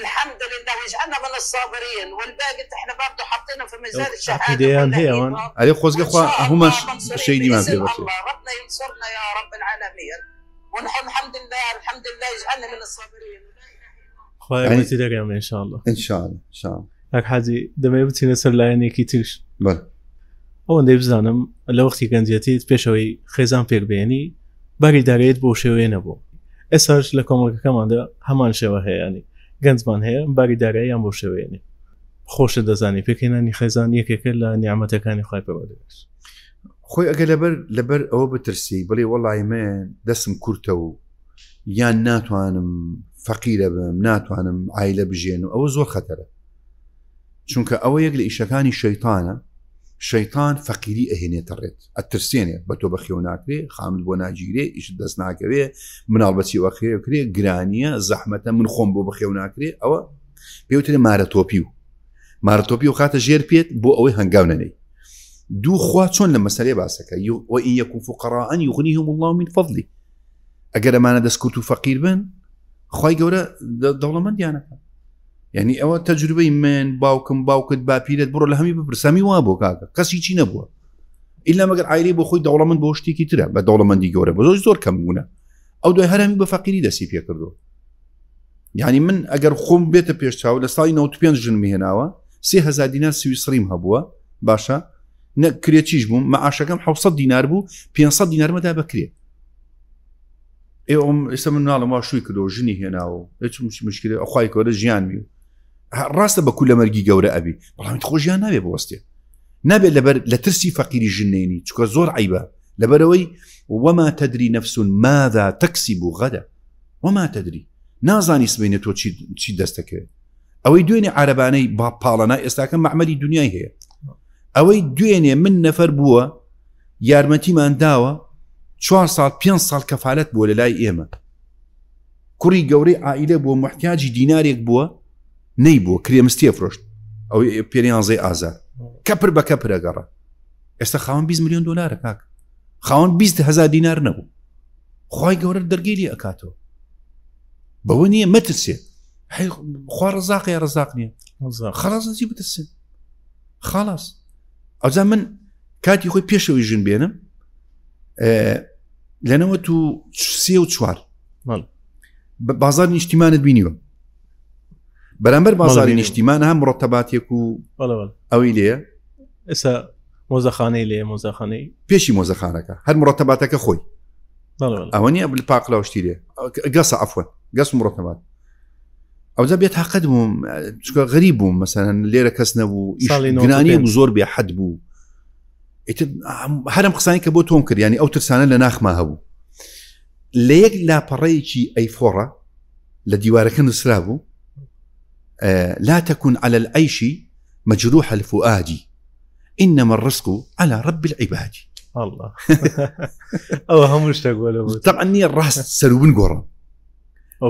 الحمد لله واجعلنا من الصابرين والباقي احنا برضه حاطينه في ميزان الشهاده هي وان علي خوزقه خوا هما شهيدي ما في ربنا ينصرنا يا رب العالمين ونحن الحمد لله اجعلنا من الصابرين خويا بتدري ان شاء الله ان شاء الله هاك حاجي دما يبتي نسر لايني كيتش بل ئەوەن دەیبزانم لە وەختی گەنجەتیت پێشەوەی خێزان پێکبێنی باری دارێت بۆ شێوەیە نەبوو ئێساش لە کۆمەڵگەکەماندا هەمان شێوە هەیەانی گەنجمان هەیە باری داراییان بۆ شێوەیەنی خۆشە دەزانی پێکهێنانی خێزان یەکێکە لە نیعمەتەکانی خوای پەروەردگار خۆی ئەگە لەبەر ئەوە بترسی بڵێ وەڵای من دەستم کورتە و یان ناتوانم فەقیرە بم ناتوانم عایلە بژێن و ئەوە زۆر خەتەرە چونکە ئەوە یەک لە ئیشەکانی شەیتانە شەیتان فەقیری ئەهێنێتە ڕێت ئەترسێنێ بە تۆ بەخێو ناکرێ خامل بۆ ناگیرێ ئیش دەست ناکەوێ مناڵ بەچی وەخێکرێ گرانیە زەحمەتە من خۆم بۆ بەخێو ناکرێ ئەوە پێوترێ مارەتۆپی و خاتە ژێر پێت بۆ ئەوەی هەنگاو نەنەی دوو خوا چۆن لە مەسەلێ باسەکە وئن یەکون فقراء یغنیهم الله من فضله ئەگەر ئەمانە دەستکوت و فەقیر بن خوای گەورە دەوڵەمەندیانەکە يعني ئەوە تەجروبەی من باوکت باپیرت بڕۆ لە هەمی بپرسامی وا بۆ کاکە کەسی چی نەبووە ئیلا مەگەر عایلەی بۆ خۆی دەوڵەمەند بۆ شتێکی ترە بە دەوڵەمەندی گەورە بە زۆر کەم بوونە ئەو دوای هەرمی بە فەقیری دەستی پێ کردو يعني من ئەگەر خۆم بێتە پێش چاو لە ساڵی 95 ژنم هێناوە 3000 دینار سویسریم هەبووە باشە نەکرێ چیش بووم مەعاشەکەم 700 دینار بوو 500 دینارمەدا بکرێ ئێستا من ناڵم وا شووی کردەوە ژنی هێناوە هیچ مشکلە ئەخوای گەورە ژیان میو ڕاستە بە کول لە مەرگی گەورە ئەبی بەڵام خۆشیان نابێ بوەستێ نابێت لەبەر لە ترسی فەقیری ژنێنی چکە زۆر عیبە لبروي وما تدري نفس ماذا تكسب غدا وما تدري نازاني سبيني تو چی دەستەکەوێت ئەوەی دوێنێ عربانەی با پاڵەنا ئێستاکە معمەلی دنیای هەیە ئەوەی دوێنێ من نەفەر بووە یارمەتیمان داوە 4 ساڵ 5 ساڵ کەفالەت بووە لە لای ئێمە کوڕی گەورەی عائیلە بووە محتیاجی دینارێک بووە نەی بووە کرێمستێ فرۆشت ئەو پێریانزەی ئازار کەپر بە کەپرە گەڕە ئێستا خاوەن 20 ملیۆن دلار کاک خاوەن 20,000 دینار نەبوو خوای گەورە دەرگێری ئەکاتەوە بەوە نییە مەترسێ خوا ڕزاق یا ڕزاق نییە خلاص نزی بترسێ خلاص ئەوجا من کاتی خۆی پێشەوەی ژن بێنم لەنەوە تو 3 و 4 بازار نیشتیمانت بینیوە بەرامبەر بازاری نیشتیمان هەم مرتباتێک و ئەوەی لێە ئێستا مۆزەخانەی لێ مۆزەخانەی پێشی مۆزەخانەکە هەر مرتباتەکە خۆی ئەوە نیە پاقلاوشتی لێ گەسە عەفوەن گەس و مرتبات ئەوجا بێت حەقت بووم چکە غەریب بووم مەسەلەن لێرە کەس نەبوو گرانی بوو زۆر بێ حەد بوو هەرم قسانی کە بۆ تۆم کرد ینی ئەو ترسانە لە ناخما هەبوو لە یەک لاپەڕەیەکی ئەیفۆڕە لە دیوارەکە نووسرا بوو لا تكن على العيش مجروح الفؤاد إنما الرزق على رب العباد الله أو همش تقول طبعا نية الراس سروبن قرا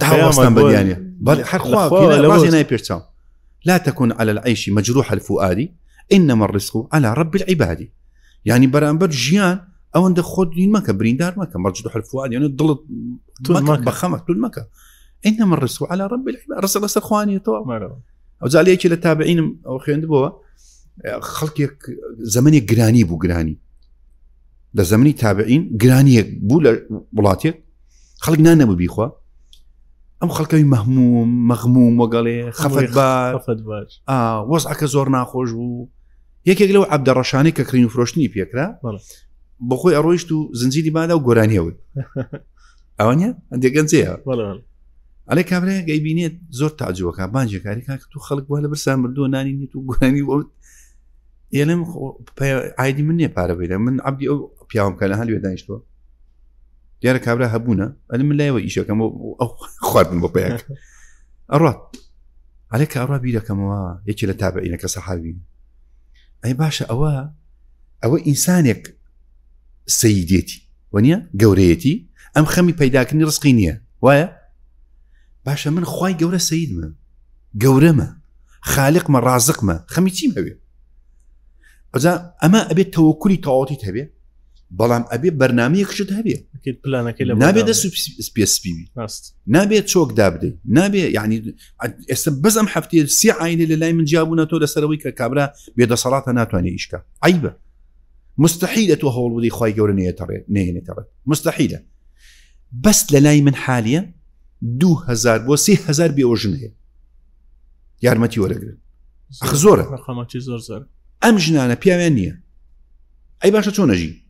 تعوصنا بديانية بل لا تكن على العيش مجروح الفؤاد إنما الرزق على رب العباد يعني برامبر جيان أو عند خود مكة بريندار مكة مرجح الفؤاد يعني ضلت مكة بخمة طول مكة إنما الرزق على رب العباد رسل رسل إخواني طبعا أو زاليك للتابعين أو خيان دبوا خلقك زمني جراني بو جراني لزمني تابعين جراني بو لبلاتك خلقنا نبو بيخوا أم خلقي مهموم مغموم وقالي خفت بار وضعك زور ناخوش بو يك لو عبد الرشاني ككرين فروشني بيكرا بخوي أرويشتو زنزيري بعدا وجرانيوي أوانيا عندي جنزيها عليك كابري جايبيني زور تعجبك بانجي كاريكا تو خلق ولا برسام مردو ناني تو جراني يلم عادي مني بعربي من عبدي أو بياهم كان هل يدانشتوا يا كابرا هبونا أنا من لا يويش كم أو خوار من بابيك أروت عليك أروى بيدا كم يجي لتابعينك كصحابين أي باشا أو إنسانك سيديتي ونيا جوريتي أم خمي بيداكني رزقينيا ويا باشا من خواي جورة سيد ما جورة ما خالق ما رازق ما خميتي ما بي إذا أما أبي توكلي تعاطي تبي بلام أبي برنامج شد هبي أكيد بلانك إلا نبي ده سبيسبي نبي تشوك دابدي نبي يعني بزم حفتي سي عيني اللي من جابونا تو لسروي كابرا بيد صلاة ناتواني إيشكا عيبة مستحيلة توهول ودي خواي جورنية ترى مستحيلة بس للاي من حاليا 2000 و 3000 بيوجنه يارمتي ولا قرن أخزورة رقماتي زور أم جنانا بيامانية أي باشا شون أجي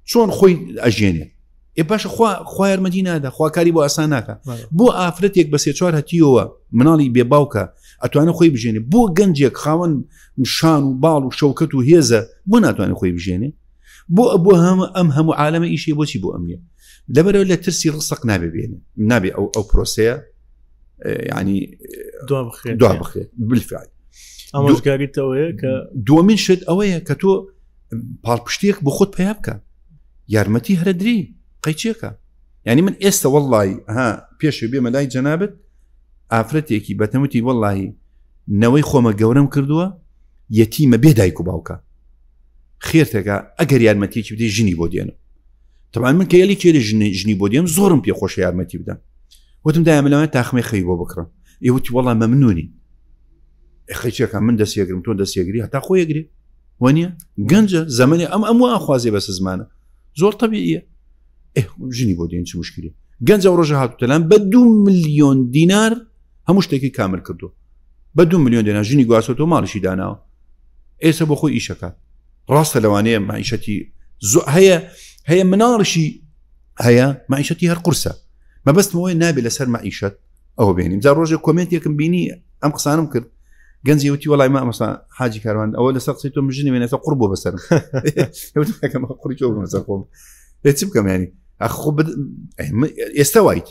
شون خوي أجيني أي باشا خوا يارمتينا هذا خوا كاري بو أساناكا بو آفرتيك بس يتشوار هتيوا منالي بيباوكا أتوانا خوي بجيني بو جنجيك خاون مشان وبال وشوكت وهيزة بو ناتوانا خوي بجيني بو هم عالم إيشي بوشي بو أمنية لبرا ولا ترسي رصق نابي بيني نابي أو بروسيا يعني دوا بخير بالفعل أمش قاري تويك دوا من شد أويا كتو بالبشتيك بخود بيابكا يارمتي هردري قيتشيكا يعني من إستا والله ها بيشو بيما لاي جنابت آفرتيكي بتموتي والله نوي خوما قورم كردوا يتيمة بيدايكو باوكا خيرتك أقر يارمتي بدي جني بوديانو طبعا من كيالي كيالي جني بوديان زورم بيا خوش يارمتي بدا وتم دائما لما تاخمي خيبو بكره يوتي والله ممنوني اخي كان من دس يقرم تو دس يقري حتى اخو يقري وانيا جنجه زماني ام اخوازي بس زمانه زور طبيعيه جني بوديان شو مشكله جنجه ورجعت تلام بدون مليون دينار همشتكي كامل كردو بدون مليون دينار جني قاسوتو مالشي دانا ايسا بو خو ايشكا راس لوانيه معيشتي هي منارشي هي معيشتي هالقرصه ما بس موي نابي لسر معيشت او بيني مزار روجه كومنت يكن بيني ام قصانم كر گەنجی وتی وڵای ما مەسا حاجی کاروان ئەوە لەسەر قسەی تۆ مژنی وێنێتە قوڕ بۆ بەسەرم قوڕی تۆ بۆ بەسەر خۆم چ بکەم ینی ئێستا وایت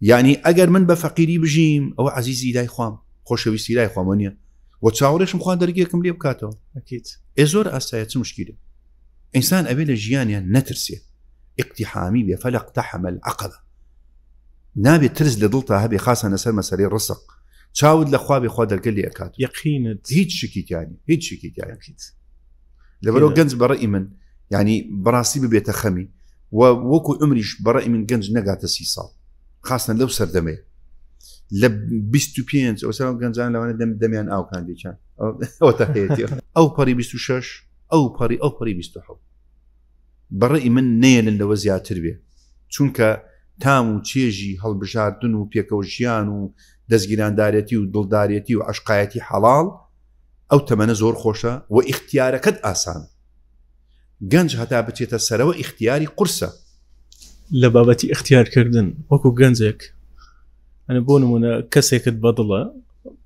یعنی ئەگەر من بە فەقیری بژیم ئەوە عەزیزی لای خوام خۆشەویستی لای خوامە نییە و چاوەڕێشم خوا دەرگێکم لێ بکاتەوە زۆر ئاسایە چ مشکلە ئینسان ئەبێ لە ژیانیان نەترسێ اقتحامی بێ فەلەقتەحەمە العەقەبە نابێت ترس لە دڵتا هەبێ خاسە لەسەر مەسەلەی ڕزق چاود لە خوا بێ خوا دەرگە لێ ئەکات یەقینت هیچ شکیتیانی هیچ شکیتیانی لەبەرەوە گەنج بەڕێی من ینی بەڕاستی ببێتە خەمی و وەکو عمریش بەڕێی من گەنج نەگاتە 30 ساڵ خاستن لەو سەردەمێ لە 25 ئەوسەر گەنجان لەوانە دەمیان ئاوکان دیچان ئەوە تەخێتی ئەو پەڕی 26 ئەو پەڕی 27 بەڕێی من نێنن لەوە زیاتر بێ چونکە تام و چێژی هەڵبژاردن و پێکەوە ژیان و دەستگیراندارەتی و دڵدارەتی و عشقایەتی حەڵاڵ ئەو تەمەنە زۆر خۆشە و ئیختیارەکەت ئاسان گەنج هەتا بچێتە سەرەوە ئیختیاری قورسە لە بابەتی اختیارکردن وەکو گەنجێک ئەنە بۆ نمونە کەسێکت بەدڵە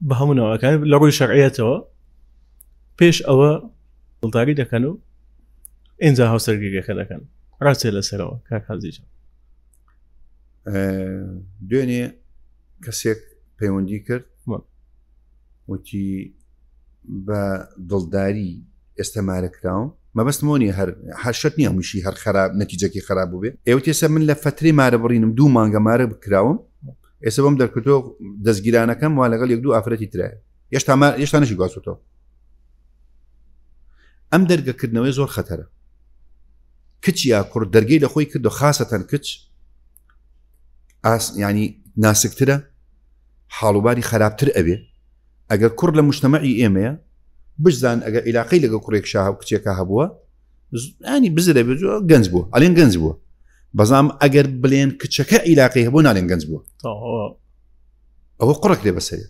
بە هەمونەوەکان لە ڕووی شەرعیەتەوە پێش ئەوە دڵداری دەکەن و ئینجا هاوسەرگیریەکە دەکەن ڕاستێ لەسەرەوە کاک حەزیجان دوێنێ کەسێک پەیوەندی کرد وتی بە دڵداری ئێستەمارەکراوم مەبەستمۆنی هەر شت نییە هەمووشی هەر خراپ نەتیجەکی خراپ بوو بێ ئێوە تێسە من لە فترەی مارە بڕینم 2 مانگە مارە بکراوم ئێستا بۆم دەرکردەوە دەستگیرانەکەم وا لەگەڵ 1-2 ئافرەتی ترایە هێشتا نەشی گواسوتەوە ئەم دەرگەکردنەوەی زۆر خەتەرە کچ یا کوڕ دەرگەی لە خۆی کردو خاستەن کچ ینی ناسکترە حاڵوباری خراپتر ئەبێ ئەگەر کوڕ لە مجتەمەعی ئێمەیە بزان ئەگەر عیلاقەی لەگە کوڕێک شاه و کچێکە هەبووە ینی بزرە بێ گەنج بووە ئەلێن گەنج بووە بەزام ئەگەر بڵێن کچەکە عیلاقەی هەبوو نالێن گەنج بووە ئەوە قوڕێک لێ بەسەرێ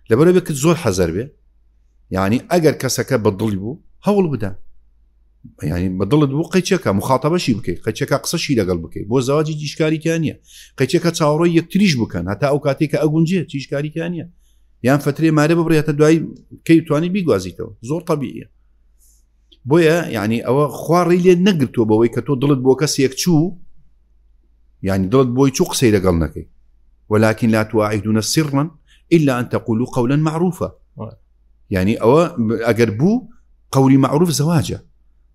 لەبەرە بێ کت زۆر حەزەر بێ یعنی ئەگەر کەسەکە بەدڵی بوو هەوڵ بدە ینی بەدڵت بوو قەیچەکە مخاتەبەشی بکەیت قەیچەکە قسەشی لەگەڵ بکەیت بۆ زەواجی تیشکاریتیان نییە قەیچەکە چاوەڕۆی یەکتریش بکەن هەتا ئەو کاتێککە ئەگونجێ تیشکاریتیان نییە یان فترێ مارە ببڕێتە دوای کەی توانی بیگوازیتەوە زۆر طبیعیە بۆیە یعنی ئەوە خوارڕی لێ نەگرتووە بەوەی کە تۆ دڵت بۆ کەسێک چوو یعنی دڵت بۆی چوو قسەی لەگەڵ نەکەی ولكن لا تواعدون سرا إلا أن تقولوا قولا معروفا يعني أجر بو قولي معروف زواجه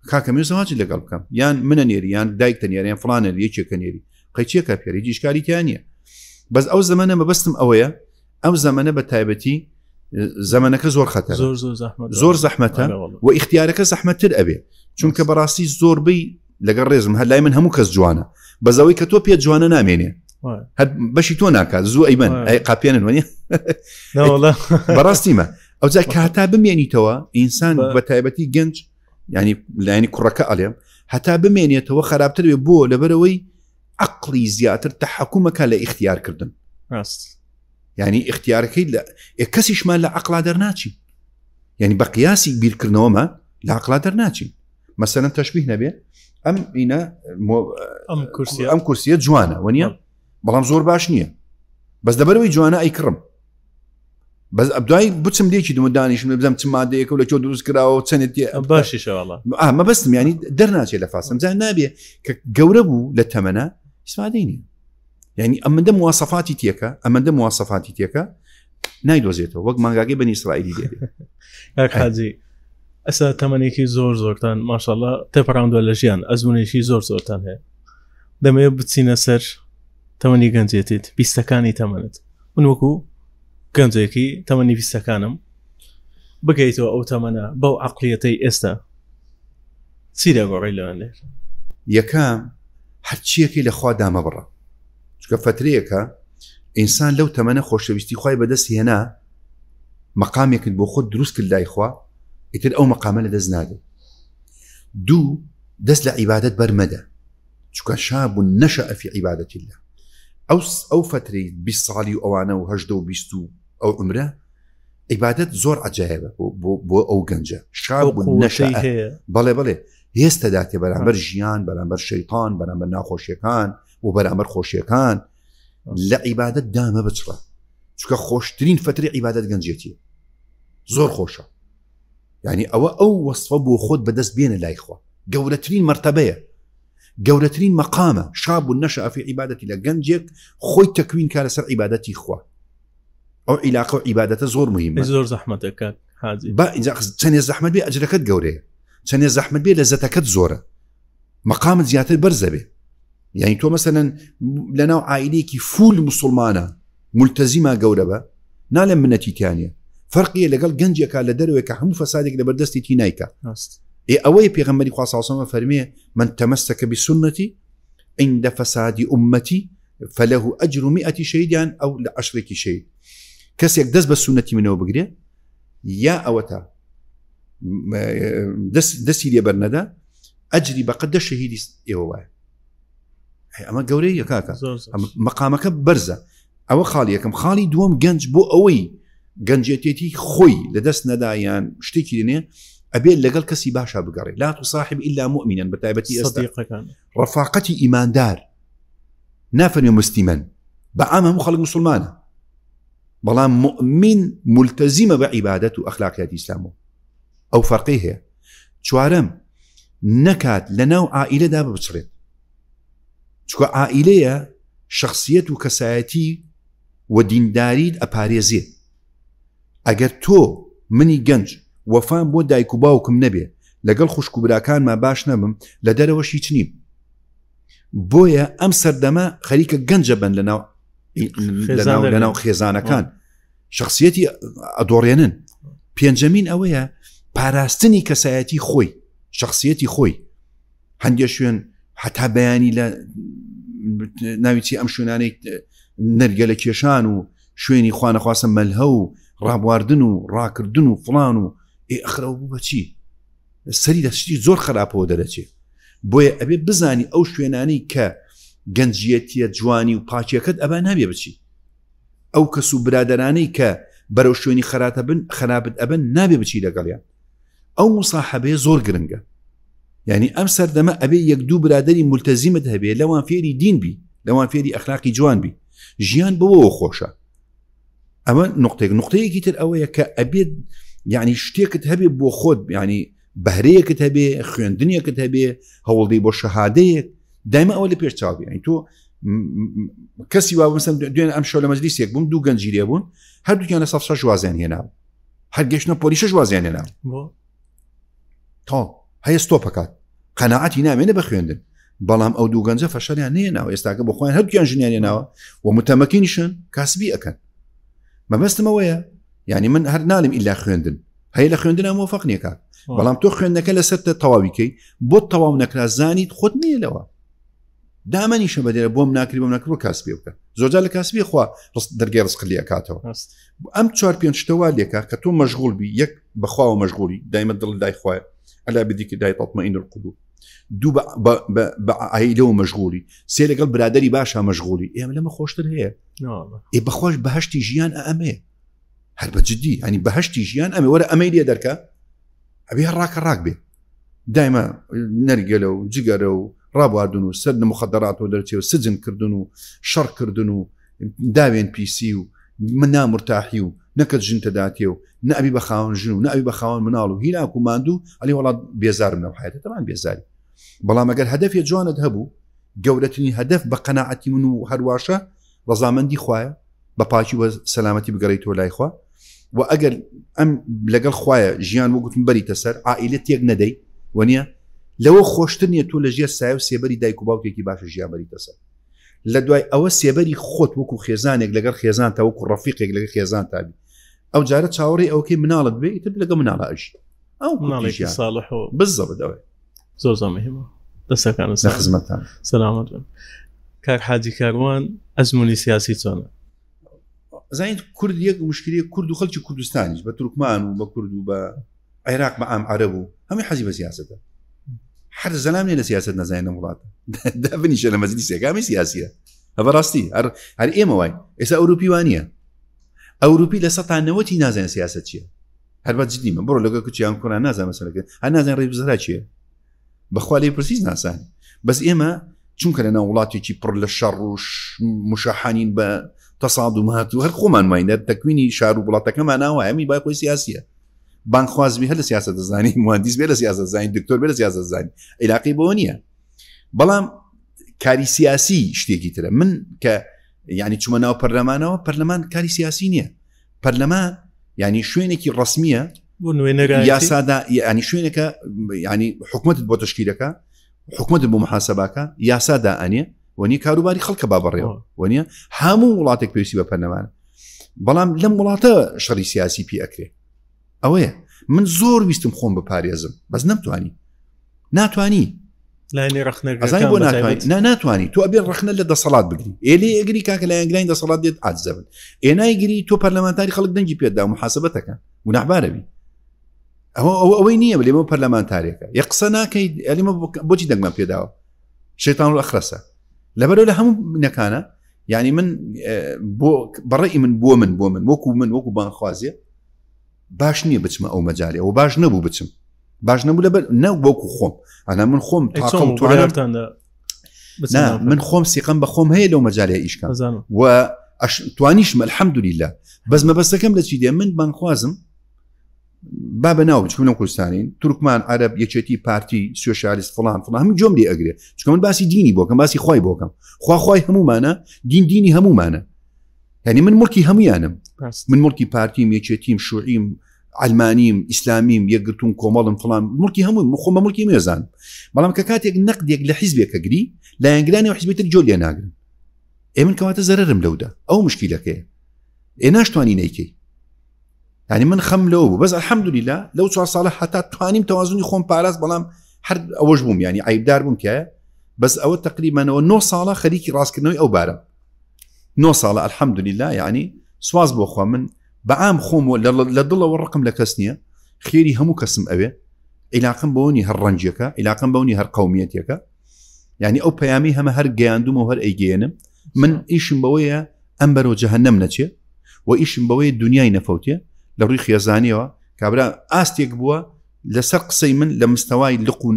كاكمل زواج اللي قلبكم يان من نيري يان دايك تنيري يان فلان اللي يجي كنيري قيتشي كابير يجي إشكالي تانية بس أو زمانه ما بستم أويا أو زمانه بتايبتي زمانك زور خطر زور زحمته واختيارك زحمة الأبي چونك براسي زور بي لقريزم هلا من همو كز جوانا بزاوي كتوبيا جوانا ناميني هاد باشي توناكا زو أيمن أي قابيان وني لا والله براسي ما أو زي كهتاب يعني توا إنسان بتايبتي جنج يعني كركاء عليهم حتى بمين يتوا خراب تربي بو لبروي عقلي زيادة تحكمك على اختيار كردن يعني اختيارك لا كسيش ما لا عقل درناتشي يعني بقياسي كبير كرنوما لا عقل درناتشي مثلا تشبيه نبي ام هنا ام كرسيات جوانا ونيا بلام زور باش نيه بس دبروي جوانا اي كرم بس ابداي بتسم ليشي دم دانيش من بزم تماديك ولا شو دروس كراو تسنتي باش ان شاء الله ما بس يعني درناتشي لفاسم زين نابي كجوربو للثمنه اسمعيني يعني أما ده مواصفاتي تيكا نايدو زيتو وقت ما قاقي بني إسرائيلي دي هاك حاجي أسا تمنيكي زورتان ما شاء الله تبراوند ولا جيان أزمونيشي زورتان هي دم يبتسينا سر تمني جنزيتيت بيستكاني تمنت ونوكو جنزيكي تمني بيستكانم بقيتو أو تمنا بو عقليتي إستا سيدا قريلا عندك يكام حتشيكي لخوا داما برا كفتريكا إنسان لو تمنى خوشويستي خواي بدس هنا مقام يكن بوخد دروس كل إخوا يتل أو مقام لدزناده دو دز لعبادة برمدة شو شاب نشأ في عبادة الله أو فتري بالصالي أوانا وهجدو بيستو أو عمره عبادة زور عجائبة بو أو جنجة شاب نشأ بله يستدعي برامبر جيان برامبر شيطان برامبر ناخوشيكان وبرامبر خوشيكان لا عبادة دامة بتشرا شو خوشترين فترة عبادة جنجيتي زۆر خۆشە یعنی ئەو وەصفە بۆ خۆت بەدەست بێنە لای خوا گەورەترین مرتبەیە گەورەترین مەقامە شاب نەشأ فی عیبادەتی لە گەنجێک خۆی تەکوین کە لەسەر عیبادەتی خوا ئەو عیلاقە و عیبادەتە زۆر مهمە زۆر زەحمەتەکە حاجی چەندێ زەحمەت بێ ئەجرەکەت گەورەیە چەندێ زەحمەت بێ لەزەتەکەت زۆرە مەقامت زیاتر بەرزە بێ یعنی تۆ مەسەلەن لەناو عائیلەیەکی فول مسلمانە ملتەزیمە گەورە بە نالێم منەتیتیانە فەرقیە لەگەڵ گەنجێکە لە دەروێک کە هەموو فەسادێک لە بەردەستی تی نایکە ئەوەی پێغەمبەری خوا صلی الله علیه و سلم فەرمێ من تمسك بسنتي عند فساد أمتي فله أجر 100 شهيد أو ل10 شهيد کەسێک دەست بە سنەتی منەوە بگرێ یا ئەوەتە دەستی لێ بەرنەدا ئەجری بەقەدە شەهیدی ئێوە وایە ئەمە گەورەیە کاکە مەقامەکە بەرزە ئەوە خاڵی یەکەم خاڵی دووەم گەنج بۆ ئەوەی گەنجێتێتی خۆی لەدەست نەدایان شتێکی دێنێ ئەبێت لەگەڵ کەسی باشە بگەڕێ لا تصاحب إلا مؤمنا بەتایبەتی ئێستا ڕەفاقەتی ئیماندار نافەرمێ مسلمان بەعام هەموو خەڵک مسلمانە بەڵام مؤمن ملتزمە بە عیبادەت و ئەخلاقیاتی ئیسلام ئەو فەرقی هەیە چوارەم نەکات لەناو عائیلەدا بچڕێت چکە عائیلەیە شخصیت و کەسایەتی و دینداریت ئەپارێزێ ئەگەر تۆ منی گەنج وەفام بۆ دایک و باوکم نەبێ لەگەڵ خوشک و براکانمان باش نەبم لە دەرەوەشی چنیم بۆیە ئەم سەردەمە خەریکە گەنجە بن لەناو خێزانەکان شخصیەتی ئەدۆڕێنن پێنجەمین ئەوەیە پاراستنی کەسایەتی خۆی شخصیەتی خۆی هەندێک شوێن حتا بەیانی لە ناویچی ئەم شوێنانەی نەرگەلە کێشان و شوێنی خوانەخواسە مەلهە و ڕابواردن و ڕاکردن و فڵان و ئەخرەوە بوو بەچی سەری دەشتی زۆر خراپەوە دەرەچێت بۆیە ئەبێ بزانی ئەو شوێنانی کە گەنجیەتیە جوانی و پاچیەکەت ئەبا نابێ بچی ئەو کەس و برادرانەی کە بەرەو شوێنی خراپت ئەبن نابێ بچی لەگەڵیان ئەو مصاحبەیە زۆر گرنگە یعنی ئەم سەردەمە ئەبێ یەک دوو برادری ملتەزیمت هەبێ لەوان فێری دین بی لەوان فێری ئەخلاقی جوان بی ژیان بەوەوە خۆشە ئەمە نقطەیەکی تر ئەوەیە کە ئەبێت یعنی شتێکت هەبێ بۆ خۆت ینی بەهرەیەکت هەبێ خوێندنیەکت هەبێ هەوڵدەی بۆ شەهادەیەک دایما ئەوە لە پێش چاوی ینی تۆ کەسی وا مثلا دوێن ئەم شەو لە مەجلیسێک بووم دوو گەنجی لێ بوون هەردووکیان لە سەد شەش وازیان هێناوە هەر گەشتنە پۆلیسەش وازیان هێناوە تا هەیە ستۆپەکات قەناعەتی نامێنە بە خوێندن بەڵام ئەو دوو گەنجە فەشەریان نێناوە ئێستاکە بۆ خۆیان هەردووکیان ژنیان هێناوە و متەمەکینیشن کاسبی ئەکەن مەبەستمەوەیە یعنی من هەر نالم ئیلا خوێندن هەیە لە خوێندنە مۆفەق نییە کات بەڵام تۆ خوێندنەکە لەسەر تەواویکەی بۆ تەواو نەکرا زانیت خۆت نییەلەوە دامەنیشە بەدێرە بۆم ناکری بۆم ناکرۆ کاسبی بکە زۆرجار لە کاسبی خوا دەرگای ڕزق لێ کاتەوە ئەم 4-5 شتەوە لێکە کە تۆ مەشغوڵ بی یەک بەخواوە مەشغوڵی دایمە دڵ دای خوایە ئەلا بدیکە دای تەطمئین القلوب دوو بە عائیلەوە مەشغوڵی سێ لەگەڵ برادری باشە مەشغوڵی ئێمە لەمە خۆشتر هەیە بەخۆش بەهشتی ژیان ئەمێ هەر بەجددی ینی بەهشتی ژیان ئەمێ وەرە ئەمەی لێ دەرکە ئەبێ ڕاکە ڕاک بێ دایمە نەرگەلە و جگەرە و ڕابواردن و سەر مخدرات و دەرچێ و سجن کردن و شەڕ کردن و داوێن پیسی و من نامرتاحی و نەکەت ژن تەداتێ و نەبی بە خاوەن ژن و نەبی بە خاوەن مناڵ و هیلاک و ماندوو ئەلی وڵات بێزارم لەو حیاتە تەمان بێزاری بەڵام ئەگەر هەدەفێ جوانت هەبوو گەورەترین هەدەف بە قەناعەتی من و هەرواشە ڕەزامەندی خوایە بە پاکی و سەلامەتی بگەڕێیتەوە لای خوا و ئەگەر ئەم لەگەڵ خوایە ژیان وەگوتم بەریتە سەر عائیلە تێک نەدەی وەنیە لەوە خۆشتر نیە تۆ لە ژێر سایە و سێبەری دایک و باوکێکی باشە ژیان بەریتە سەر لە دوای ئەوە سێبەری خۆت وەکو خێزانێک لەگەڵ خێزان تا وەکو ڕەفیقێک لەگەڵ خێزان تابی ئەو جارە چاوەڕێی ئەوکەی مناڵت بێ ئیتر لەگە مناڵە ئەژی ئەو مناڵێکی ساڵح و بالضبط ئەوەی زۆر مهمە دەستەکان خزمەتان سەلامەت بن کاک حاجی کاروان ئەزمموی سیاسی چۆنە زین کورد یەک مشکلی کورد و خەڵکی کوردستانیش بە تورکمان و بە کورد و بە عێراق بە ئام عەرەب و هەمووی حەزی بە سیاسەتە هەر زەلام نێ لە سیاست نەزانێت لە وڵاتە دابنیشە لە مەجلیسێکامی سیاسیە ئەوە ڕاستی هەر ئێمە وای ئێستا ئەوروپی وانە ئەوروپی لە 90 نازانێت سیاست چییە هەر بە جدی من بڕۆ لەگە کوچیان کوڕان نازانێت مەسەلەکە هەر نازانێت ڕێی بزەرا چییە بەخوا لێ پرسیز ناسانی بەس ئێمە چونکە لە ناو وڵاتێکی پڕ لە شەڕ و مشاحانین بە تەسادومات و هەر خۆمان ماینە تەکوینی شار و وڵاتەکەمان ناوە ئەمی بای خۆی سیاسیە بانخوازبی هەر لە سیاست دەزانی مهندس بێ لە سیاست زانین دکتۆر بێ لە سیاست زانین علاقی بۆ نییە بەڵام کاری سیاسی شتێکی ترە من کە یعنی چوومە ناو پەرلەمانەوە پەرلەمان کاری سیاسی نییە پەرلەمان یعنی شوێنێکی ڕسمیە یاسادا ینی شوێنێکە ینی حکومەتت بۆ تشکیلەکە حکومەتت بۆ محاسەباکە یاسادا ئەنێ وەنی کاروباری خەڵکە با بەڕێوە وەنیە هەموو وڵاتێک پێویستی بە پەرلەمانە بەڵام لەم وڵاتە شەڕی سیاسی پێ ئەکرێ ئەوەیە من زۆر ویستم خۆم بپارێزم بەس ناتوانی بۆ ناتوانی تۆ ئەبێ ڕخنە لە دەسەڵات بگری ئێلێ ئەگری کاکە لە یانگرانی دەسەڵات دێت ئاجزەبن ئێنایگیری تۆ پەرلەمانتاری خەڵک دەنگی پێدا محاسبەتەکەن گوناحبارەبی ئەوەی نییە لێمە پەرلەمانتارێکە یە قسە ناکەیت ئەلیمە بۆچی دەنگمان پێداوە شەیتان و ئەخرەسە لەبەرەوە لە هەموو نەکانە یعنی من بەڕێی من وەکو بانخوازیە باش نییە بچمە ئەو مەجاالێ ئەو باش نەبوو بچم باش نەبوو لەبەر نەوەکو خۆم ئەنا من خۆم من خۆم سیقم بە خۆم هەیە لەو مەجاالێ ئیشکان و توانیشمە الحەمدولیلا بەس مەبەستەکەم لە چی دێ من بانخوازم با بەناو بچکو لەم کوردستانی تورکمان عەرەب یەکێتی پارتی سۆشیالیست فڵان هەموو جۆم لێ ئەگرێ چکە من باسی دینی بۆکەم باسی خۆی بۆکەم خوای هەمومانە دینی هەمومانە یعنی من مڵکی هەمویانم من مڵکی پارتیم یەکێتیم شوعیم ئەلمانیم ئیسلامیم یەکگرتوون کۆمەڵم فڵان مڵکی هەموو خۆمە مڵکی مێزان بەڵام کە کاتێک نەقدێک لە حیزبێکە گری لە یانگرانی و حیزبێتر جۆ لێ ناگرن من کەواتە زەرەرم لەودا ئەو مشکیلەکەیە ناشتوانی نەیکەی يعني من خم لو بس الحمد لله لو 4 ساڵە حتا توانیم توازنی خۆم پاراست بەڵام هەر ئەوەش بووم يعني عیبدار بووم کە بس ئەوە تقریبا 9 ساڵە خەریکی ڕاستکردنەوەی ئەو بارم 9 ساڵە الحمد لله يعني سواز بۆ خۆ من بەعام خۆم لە دڵەوە ڕقم لە کەس نییە خێری هەموو کەسم ئەوێ عیلاقم بەوەنی هەر ڕەنجەکە عیلاقم بەوەنی هەر قەومیەتێکە يعني ئەو پەیامی هەمە هەر گەیاندوم و هەر ئەیگەێنم من ئیشم بەوەیە ئەم بەرەو جەهەنەم نەچێ و ئیشم بەوەیە دنیای نەفەوتێ لە ڕووی خێزانیەوە کابرا ئاستێک بووە لەسەر قسەی من لە مستەوای لق و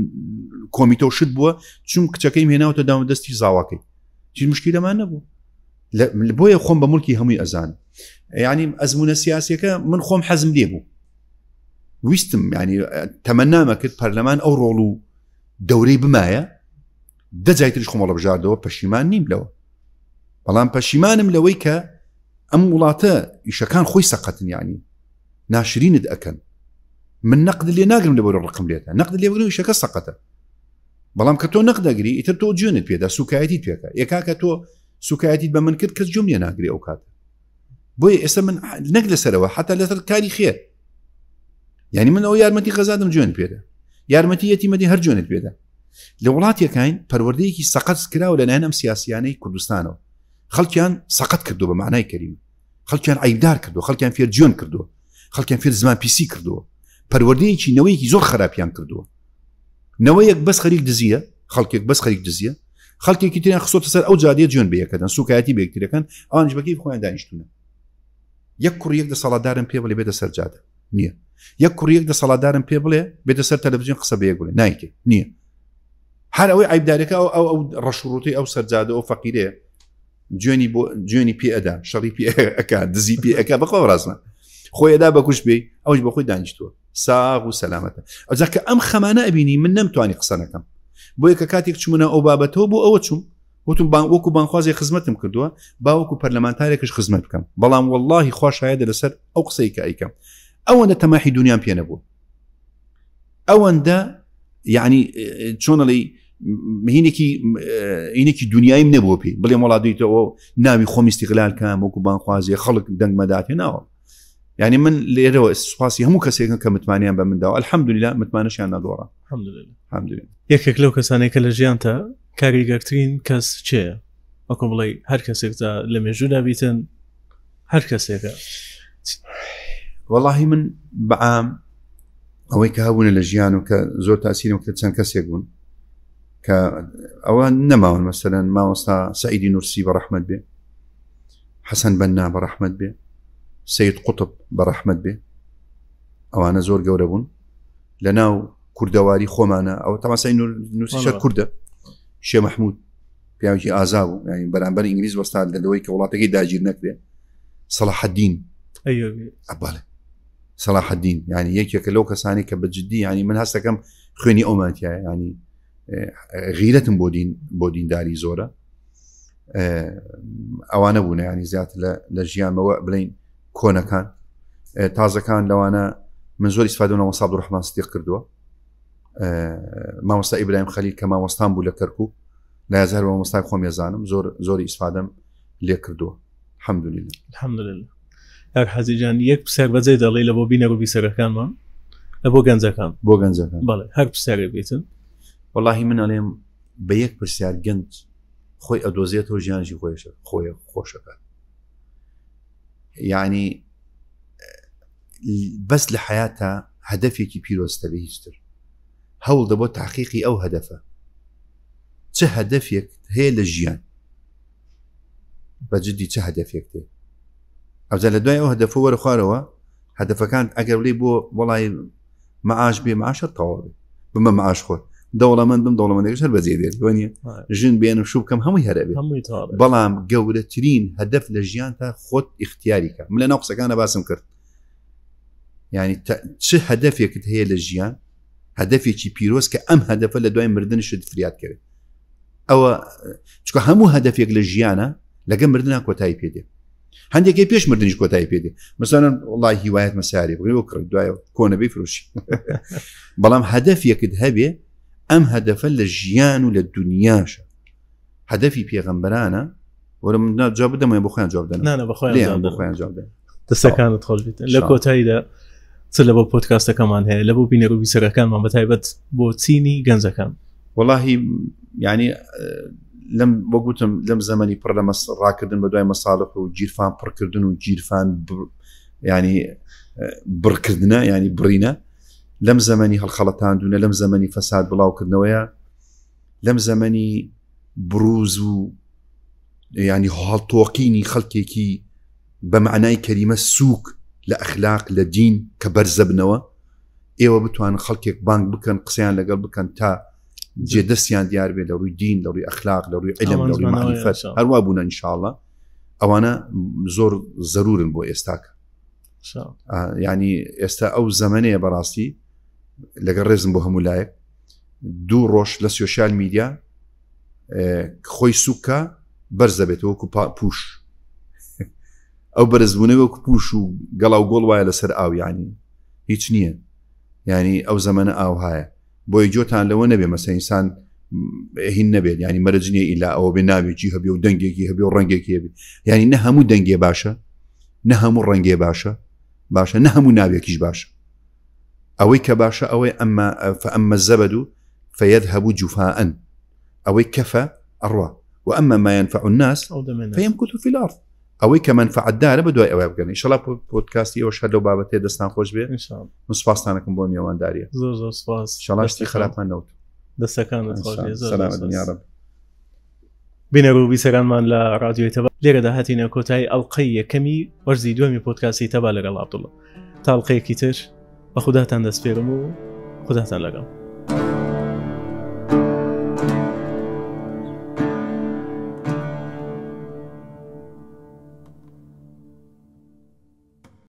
کۆمیتە و شت بووە چون کچەکەیم هێناوتە داوە دەستی زاواکەی چی مشکلەمان نەبوو بۆیە خۆم بە مڵکی هەمووی ئەزان یعنی ئەزمونە سیاسیەکە من خۆم حەزم لێ بوو ویستم ینی تەمەنامە کرد پەرلەمان ئەو ڕۆڵ و دەورەی بمایە دەجایتریش خۆمەڵە بژاردەوە پەشیمان نیم لەوە بەڵام پەشیمانم لەوەی کە ئەم وڵاتە ئیشەکان خۆی سەقەتن یعنی ناشرینت ئەکەن من نەقد لێ ناگرم لەبەر ڕقم لێتە نەقد لێ بگرم ئیشەکە سەقەتە بەڵام کە تۆ نەقدەگری ئیتر تۆ جوێنت پێدا سوکایەتیت پێکە یەکا کە تۆ سوکایەتیت بە من کرد کەس جۆم لێ ناگری ئەو کاتە بۆیە ئێستا من نەک لەسەرەوە حتا لەسەر کاری خێر یعنی من ئەو یارمەتی غەزادم جوێن پێدا یارمەتی یەتیمەتی هەر جوێنت پێدا لە وڵاتێکین پەروەردەیەکی سەقەت کراوە لەلایەن ئەم سیاسیانەی کوردستانەوە خەڵکیان سەقەت کردو بە معنای کەریم خەڵکیان عیبدار کردو خەڵکیان فێر جوێن کردو خەڵکیان فێر زمان پیسی کردووە پەروەردەیەکی نەوەیەکی زۆر خراپیان کردووە نەوەیەک بەس خەریک دزیە خەڵکێک بەس خەریک دزیە خەڵکێکی تریان خسۆتە سەر ئەو جادەیە جوێن بەیەکەدەن سوکایەتی بەیەکترەکەن ئەوانش بەکەی خۆیان دانیشتونە یەک کوڕیەک دەسەڵاتدارم پێ بڵێ بێتە سەر جادە نییە یەک کوڕیەک دەسەڵاتدارم پێ بڵێ بێتە سەر تەلەڤیزیۆن قسە بەیەک بڵێ نایکێ نییە هەر ئەوەی عیبدارەکە ئەو ڕەشوڕوتی ئەو سەرجادە ئەو فەقیرەیە جوێنی پێ ئەدا شەڕی پێ ئەکا دزی پێ ئەکا بەخۆ ڕاستە خۆیدا بەکوش بێ ئەوش بە خۆی دانیشتووە ساغ و سەلامەتە ئەوجاکە ئەم خەمانە ئەبینی من نەمتوانی قسە نەکەم بۆ یەکە کاتێک چوونە ئەو بابەتەوە بۆ ئەوە چوم وتم وەکو بانخوازی خزمەتم کردووە باوەکو پەرلەمانتارێکش خزمەت بکەم بەڵام واللهی خۆشایەدە لەسەر ئەو قسەی کە ئەیکەم ئەوەندە تەماحی دنیام پێ نەبوو ئەوەندە یعنی چۆنەڵی هینێکی دنیایم نەبووە پێی بڵێ وڵاتیتەوە ناوی خۆم استیقلال کام وەکو بانخوازی خەڵک دەنگمەداتێ ناوە یعنی من لێرەوە سوپاسی هەموو کەسێکن کە متمانیان بە منداوە الحەمدوللا متمانەشیان نەدۆڕە الحەمدوللا یەکێک لەو کەسانێک کە لە ژیانتە کاریگەرترین کەس چێە وەکو بڵێ هەر کەسێکدا لە مێژوودا بیتن هەر کەسێکە واللهی من بەعام ئەوەی کە هەبوونە لە ژیان و کە زۆر تاسیرم کە چەند کەسێک بوون کە ئەوە نەماون مەسەلەن مامۆستا سەعیدی نورسی بەڕەحمەت بێ حەسەن بەنا بەڕەحمەت بێ سەید قوتب بەڕەحمەت بێ ئەوانە زۆر گەورە بوون لە ناو کوردەواری خۆمانە ئەو تەماسای نووسیشە کووردە شێ مەحموود پیاوێکی ئازا بوو یعنی بەرامبەر ئینگلیز وەستا لەوەی کە وڵاتەکەی داگیر نەکرێ سەلاح الدین ئەیوبی ئەبالێ صلاح الدين يعني یەکێکە لەو کەسانی کە بەجددی ینی من هەستەکەم خوێنی ئەومانتیایە ینی غیرەتم بۆ دینداری زۆرە ئەوانە بوون ینی زیاتر لە ژیانمەوە بڵین کۆنەکان تازەکان لەوانە من زۆر ئیسفادەوە مەسا عەبدوڕەحمان سدیق کردووە مامۆستا ئیبراهیم خەلیل کە مامۆستام بوو لە کەرکووک لە یازار مامۆستای خۆم ێزانم زۆر ئیسفادەم لێ کردووە الحەمدولillah هەر حەزیجان یەک پرسیار بەجێ دەڵێ لە بۆ بینەر و بیسەرەکانمان لە بۆ گەنجەکان بەڵێ هەر پرسیارێک بێتن واللهی من ئەڵێم بە یەک پرسیار گەنج خۆی ئەدۆزێتەوە ژیانشی خۆی خۆشەکە یعنی بەس لە حیاتە هەدەفێکی پیرۆستە بە هیچتر هەوڵ دەبۆ تحقیقی ئەو هەدەفە چه هەدەفێک هەیە لە ژیان بەجددی چه هەدەفێک تێ ئەوجا لە دوای ئەو هەدەفە وەرە خوارەوە هەدەفەکان ئەگەر لێ بۆ وڵای مەعاش بێ مەعاشە تەواو بێ بمە مەعاش خۆ دەوڵەمەند بم دەوڵەمەندێکش هەر بەجێ دێت وانە ژن بێنم شوو بکەم هەمووی هەرە بێ بەڵام گەورەترین هەدەف لە ژیان تا خۆت ئیختیاریکە من لە ناو قسەکانە باسم کرد یعنی چه هەدەفێکت هەیە لە ژیان هەدەفێکی پیرۆز کە ئەم هەدەفە لە دوای مردنشت فریاد کرد ئەوە چکە هەموو هەدەفێک لە ژیانە لەگە مردنا کۆتایی پێدێ هەندێکی پێش مردنیش کۆتایی پێدێ مثلا وڵای هیوایەت مەسیاری بگرێ کرد دوایە کۆنەبی فرۆشی بەڵام هەدەفێکت هەبێ ئەم هەدەفە لە ژیان و لە دنیاشە هەدەفی پێغەمبەرانە وەرە من جواب بدەمە بۆ خۆیان جواب دەن بۆ خۆیان جواب دەن دەستەکانت خۆش بێتن لە کۆتاییدا چ لە بۆ پۆدکاستەکەمان هەیە لە بۆ بینەر و بیسەرەکانمان بەتایبەت بۆ چینی گەنجەکان واللهی ینی لەم بۆ گوتم لەم زەمەنی پڕ لە ڕاکردن بە دوای مەساڵح و گیرفان پڕکردن و گیرفان ینی بڕکردنە ینی بڕینە لەم زەمەنی هەڵخەڵەتاندونە لەم زەمەنی فەساد بڵاوکردنەوەیە لەم زەمەنی بروز و ینی هەڵتۆقینی خەڵکێکی بە معنای کەریمە سووک لە ئەخلاق لە دین کە بەرزەبنەوە ئێوە بتوانن خەڵکێک بانگ بکەن قسەیان لەگەڵ بکەن تا جێدەستیان دیار بێت لە ڕووی دین لە ڕووی ئەخلاق لە ڕووی علم لە ڕووی معرفەت هەروە بوون ئینشاءالله ئەوانە زۆر زەرورن بۆ ئێستاکە ینی ئێستا ئەو زەمانەیە بەڕاستی لەگەڵ ڕێزم بۆ هەموو لایەک دوو ڕۆژ لە سوشیال میدیا خۆی سوکە بەرز دەبێت وەکو پوش ئەو بەرزبوونەوە وەکو پوش و گەڵا و گۆڵ وایە لەسەر ئاو ینی هیچ نییە ینی ئەو زەمانە ئاو هایە بۆی جۆتان لەوە نەبێ مەسە ئینسان هین نەبێت ینی مەرج نییە ئیلا ئەوە بێ ناوێکی هەبێ و دەنگێکی هەبێ و ڕەنگێکی هەبێ ینی نە هەموو دەنگێ باشە نە هەموو ڕەنگێ باشە نە هەموو ناوێکیش باشە ئەوەی کە باشە ئەوەی فەئەمە الزەبەد فەیەذهەب جوفاء ئەوەی کەفە ئەڕوا وأما ما ينفع الناس فيمكث في الأرض ئەوەی کە منفعت دارە بە دوای ئەوە بگەن ئینشاءالله پۆدکاستی ئەوە شەر لەو بابەتێ دەستان خۆش بێ سوپاستانەکەم بۆ میێوانداریە زۆر سوپاس ئینشاءالله شتی خراپمان نەوت دەستەکانت خۆش بێ سەلامەت یا رب بینەر و بیسەرانمان لە ڕادیۆی تەبا لێرەدا هاتینە کۆتایی ئەڵقەی یەکەمی وەرزی دووەمی پۆدکاستی تەبا لەگەڵ عەبدوڵڵا تا ئەڵقەیەکی تر بە خوداتان دەسپێرم و خوداتان لەگەڵ